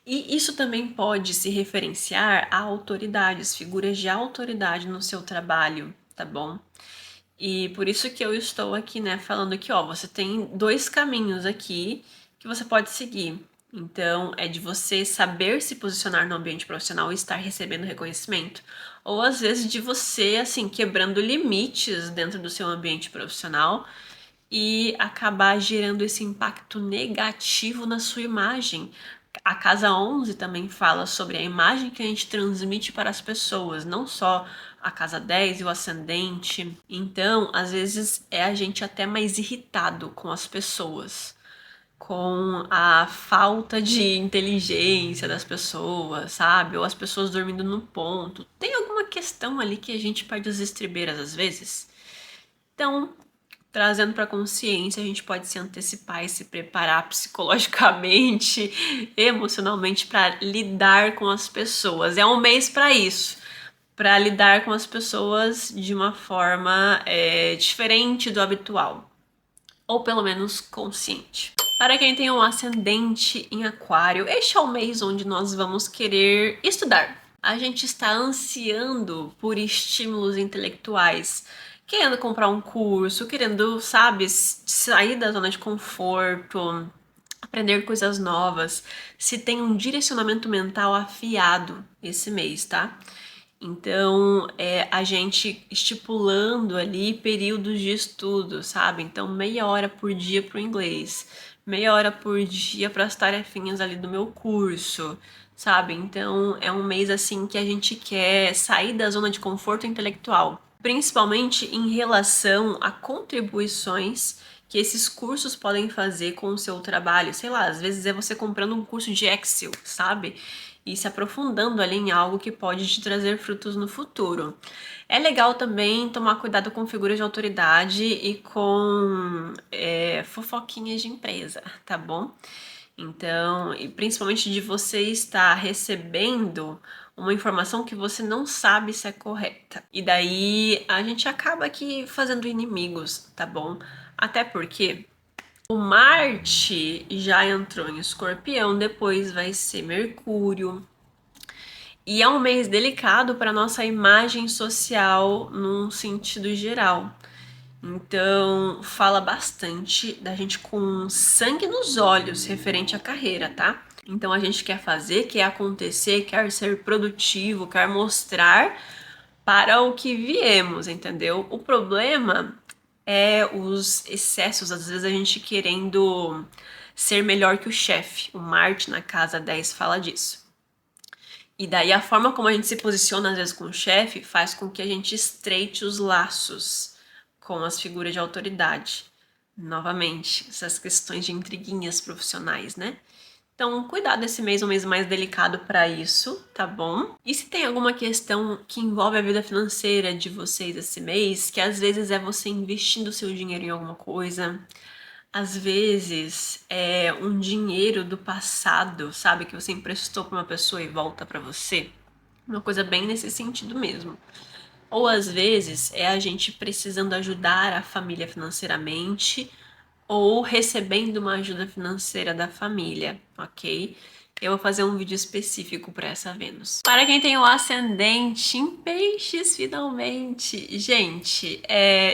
E isso também pode se referenciar a autoridades, figuras de autoridade no seu trabalho, tá bom? E por isso que eu estou aqui, né, falando que, ó, você tem dois caminhos aqui que você pode seguir. Então, é de você saber se posicionar no ambiente profissional e estar recebendo reconhecimento, ou às vezes de você, assim, quebrando limites dentro do seu ambiente profissional e acabar gerando esse impacto negativo na sua imagem. A Casa 11 também fala sobre a imagem que a gente transmite para as pessoas, não só a Casa 10 e o Ascendente. Então, às vezes é a gente até mais irritado com as pessoas, com a falta de inteligência das pessoas, sabe? Ou as pessoas dormindo no ponto. Tem alguma questão ali que a gente perde as estribeiras às vezes? Então, trazendo para consciência, a gente pode se antecipar e se preparar psicologicamente, emocionalmente para lidar com as pessoas. É um mês para isso, para lidar com as pessoas de uma forma diferente do habitual, ou pelo menos consciente. Para quem tem um ascendente em Aquário, este é o mês onde nós vamos querer estudar. A gente está ansiando por estímulos intelectuais, querendo comprar um curso, querendo, sabe, sair da zona de conforto, aprender coisas novas. Se tem um direcionamento mental afiado esse mês, tá? Então, a gente estipulando ali períodos de estudo, sabe? Então, meia hora por dia para o inglês, meia hora por dia para as tarefinhas ali do meu curso, sabe? Então, é um mês assim que a gente quer sair da zona de conforto intelectual, principalmente em relação a contribuições que esses cursos podem fazer com o seu trabalho. Sei lá, às vezes é você comprando um curso de Excel, sabe? E se aprofundando ali em algo que pode te trazer frutos no futuro. É legal também tomar cuidado com figuras de autoridade e com fofoquinhas de empresa, tá bom? Então, e principalmente de você estar recebendo uma informação que você não sabe se é correta. E daí a gente acaba aqui fazendo inimigos, tá bom? Até porque o Marte já entrou em Escorpião, depois vai ser Mercúrio. E é um mês delicado para nossa imagem social num sentido geral. Então, fala bastante da gente com sangue nos olhos referente à carreira, tá? Então, a gente quer fazer, quer acontecer, quer ser produtivo, quer mostrar para o que viemos, entendeu? O problema é os excessos, às vezes a gente querendo ser melhor que o chefe. O Marte na casa 10 fala disso. E daí a forma como a gente se posiciona às vezes com o chefe faz com que a gente estreite os laços com as figuras de autoridade. Novamente, essas questões de intriguinhas profissionais, né? Então, cuidado, esse mês é um mês mais delicado para isso, tá bom? E se tem alguma questão que envolve a vida financeira de vocês esse mês, que às vezes é você investindo seu dinheiro em alguma coisa, às vezes é um dinheiro do passado, sabe, que você emprestou para uma pessoa e volta para você, uma coisa bem nesse sentido mesmo. Ou às vezes é a gente precisando ajudar a família financeiramente ou recebendo uma ajuda financeira da família, ok? Eu vou fazer um vídeo específico para essa Vênus. Para quem tem o ascendente em peixes, finalmente. Gente,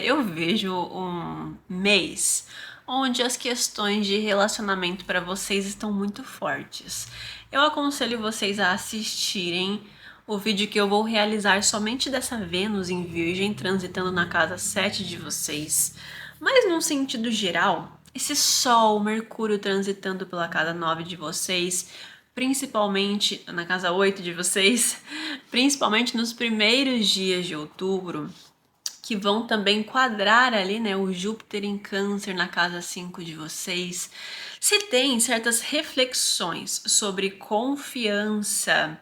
eu vejo um mês onde as questões de relacionamento para vocês estão muito fortes. Eu aconselho vocês a assistirem o vídeo que eu vou realizar somente dessa Vênus em Virgem transitando na casa 7 de vocês. Mas num sentido geral, esse Sol, Mercúrio transitando pela casa 9 de vocês, principalmente na casa 8 de vocês, principalmente nos primeiros dias de outubro, que vão também quadrar ali, né, o Júpiter em Câncer na casa 5 de vocês. Se tem certas reflexões sobre confiança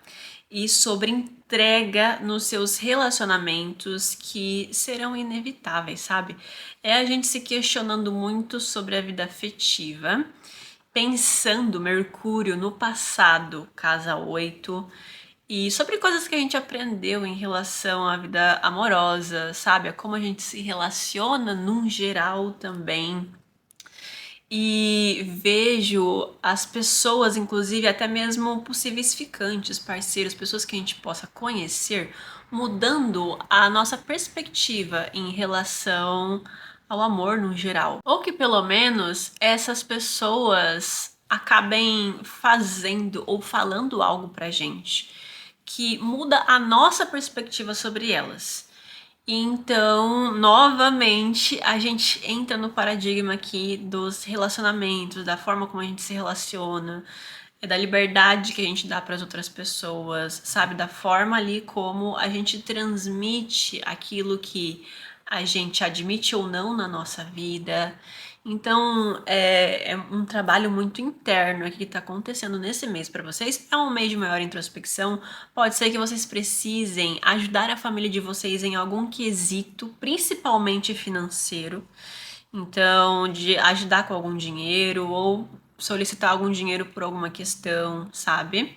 e sobre entrega nos seus relacionamentos que serão inevitáveis, sabe? É a gente se questionando muito sobre a vida afetiva, pensando Mercúrio no passado, casa 8, e sobre coisas que a gente aprendeu em relação à vida amorosa, sabe? A como a gente se relaciona num geral também. E vejo as pessoas, inclusive até mesmo possíveis ficantes, parceiros, pessoas que a gente possa conhecer, mudando a nossa perspectiva em relação ao amor no geral. Ou que pelo menos essas pessoas acabem fazendo ou falando algo pra gente que muda a nossa perspectiva sobre elas. Então, novamente, a gente entra no paradigma aqui dos relacionamentos, da forma como a gente se relaciona, da liberdade que a gente dá para as outras pessoas, sabe? Da forma ali como a gente transmite aquilo que a gente admite ou não na nossa vida. Então, é um trabalho muito interno aqui que está acontecendo nesse mês para vocês. É um mês de maior introspecção. Pode ser que vocês precisem ajudar a família de vocês em algum quesito, principalmente financeiro. Então, de ajudar com algum dinheiro ou solicitar algum dinheiro por alguma questão, sabe?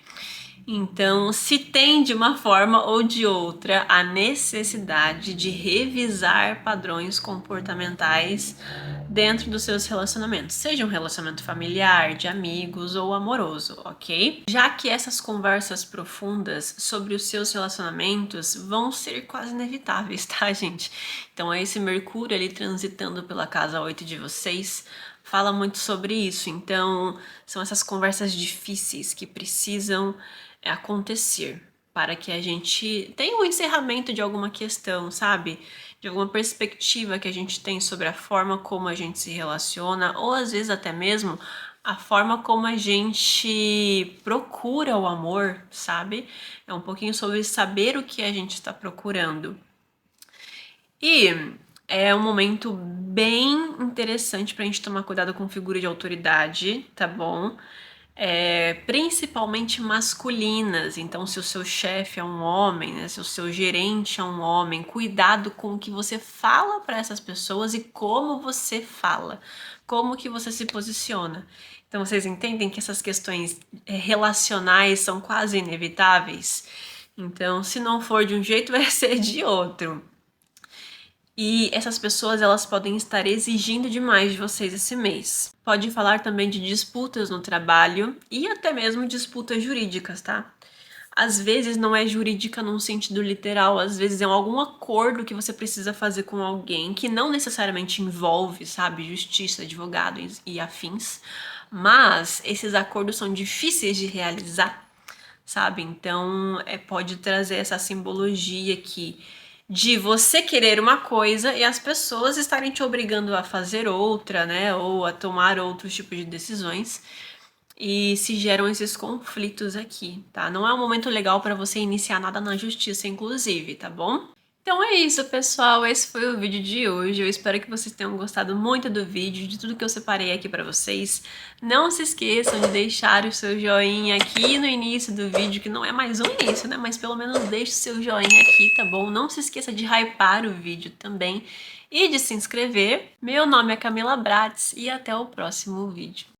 Então, se tem de uma forma ou de outra a necessidade de revisar padrões comportamentais dentro dos seus relacionamentos, seja um relacionamento familiar, de amigos ou amoroso, ok? Já que essas conversas profundas sobre os seus relacionamentos vão ser quase inevitáveis, tá, gente? Então, esse Mercúrio ali transitando pela casa 8 de vocês fala muito sobre isso. Então, são essas conversas difíceis que precisam acontecer para que a gente tenha um encerramento de alguma questão, sabe? De alguma perspectiva que a gente tem sobre a forma como a gente se relaciona, ou às vezes até mesmo a forma como a gente procura o amor, sabe? É um pouquinho sobre saber o que a gente está procurando. E é um momento bem interessante pra gente tomar cuidado com figura de autoridade, tá bom? Principalmente masculinas. Então, se o seu chefe é um homem, né? Se o seu gerente é um homem, cuidado com o que você fala para essas pessoas e como você fala, como que você se posiciona. Então, vocês entendem que essas questões relacionais são quase inevitáveis? Então, se não for de um jeito, vai ser de outro. E essas pessoas, elas podem estar exigindo demais de vocês esse mês. Pode falar também de disputas no trabalho e até mesmo disputas jurídicas, tá? Às vezes não é jurídica num sentido literal, às vezes é algum acordo que você precisa fazer com alguém que não necessariamente envolve, sabe, justiça, advogados e afins, mas esses acordos são difíceis de realizar, sabe? Então, pode trazer essa simbologia aqui de você querer uma coisa e as pessoas estarem te obrigando a fazer outra, né? Ou a tomar outros tipos de decisões. E se geram esses conflitos aqui, tá? Não é um momento legal para você iniciar nada na justiça, inclusive, tá bom? Então é isso, pessoal. Esse foi o vídeo de hoje. Eu espero que vocês tenham gostado muito do vídeo, de tudo que eu separei aqui pra vocês. Não se esqueçam de deixar o seu joinha aqui no início do vídeo, que não é mais um início, né? Mas pelo menos deixe o seu joinha aqui, tá bom? Não se esqueça de hypar o vídeo também e de se inscrever. Meu nome é Camila Bratz e até o próximo vídeo.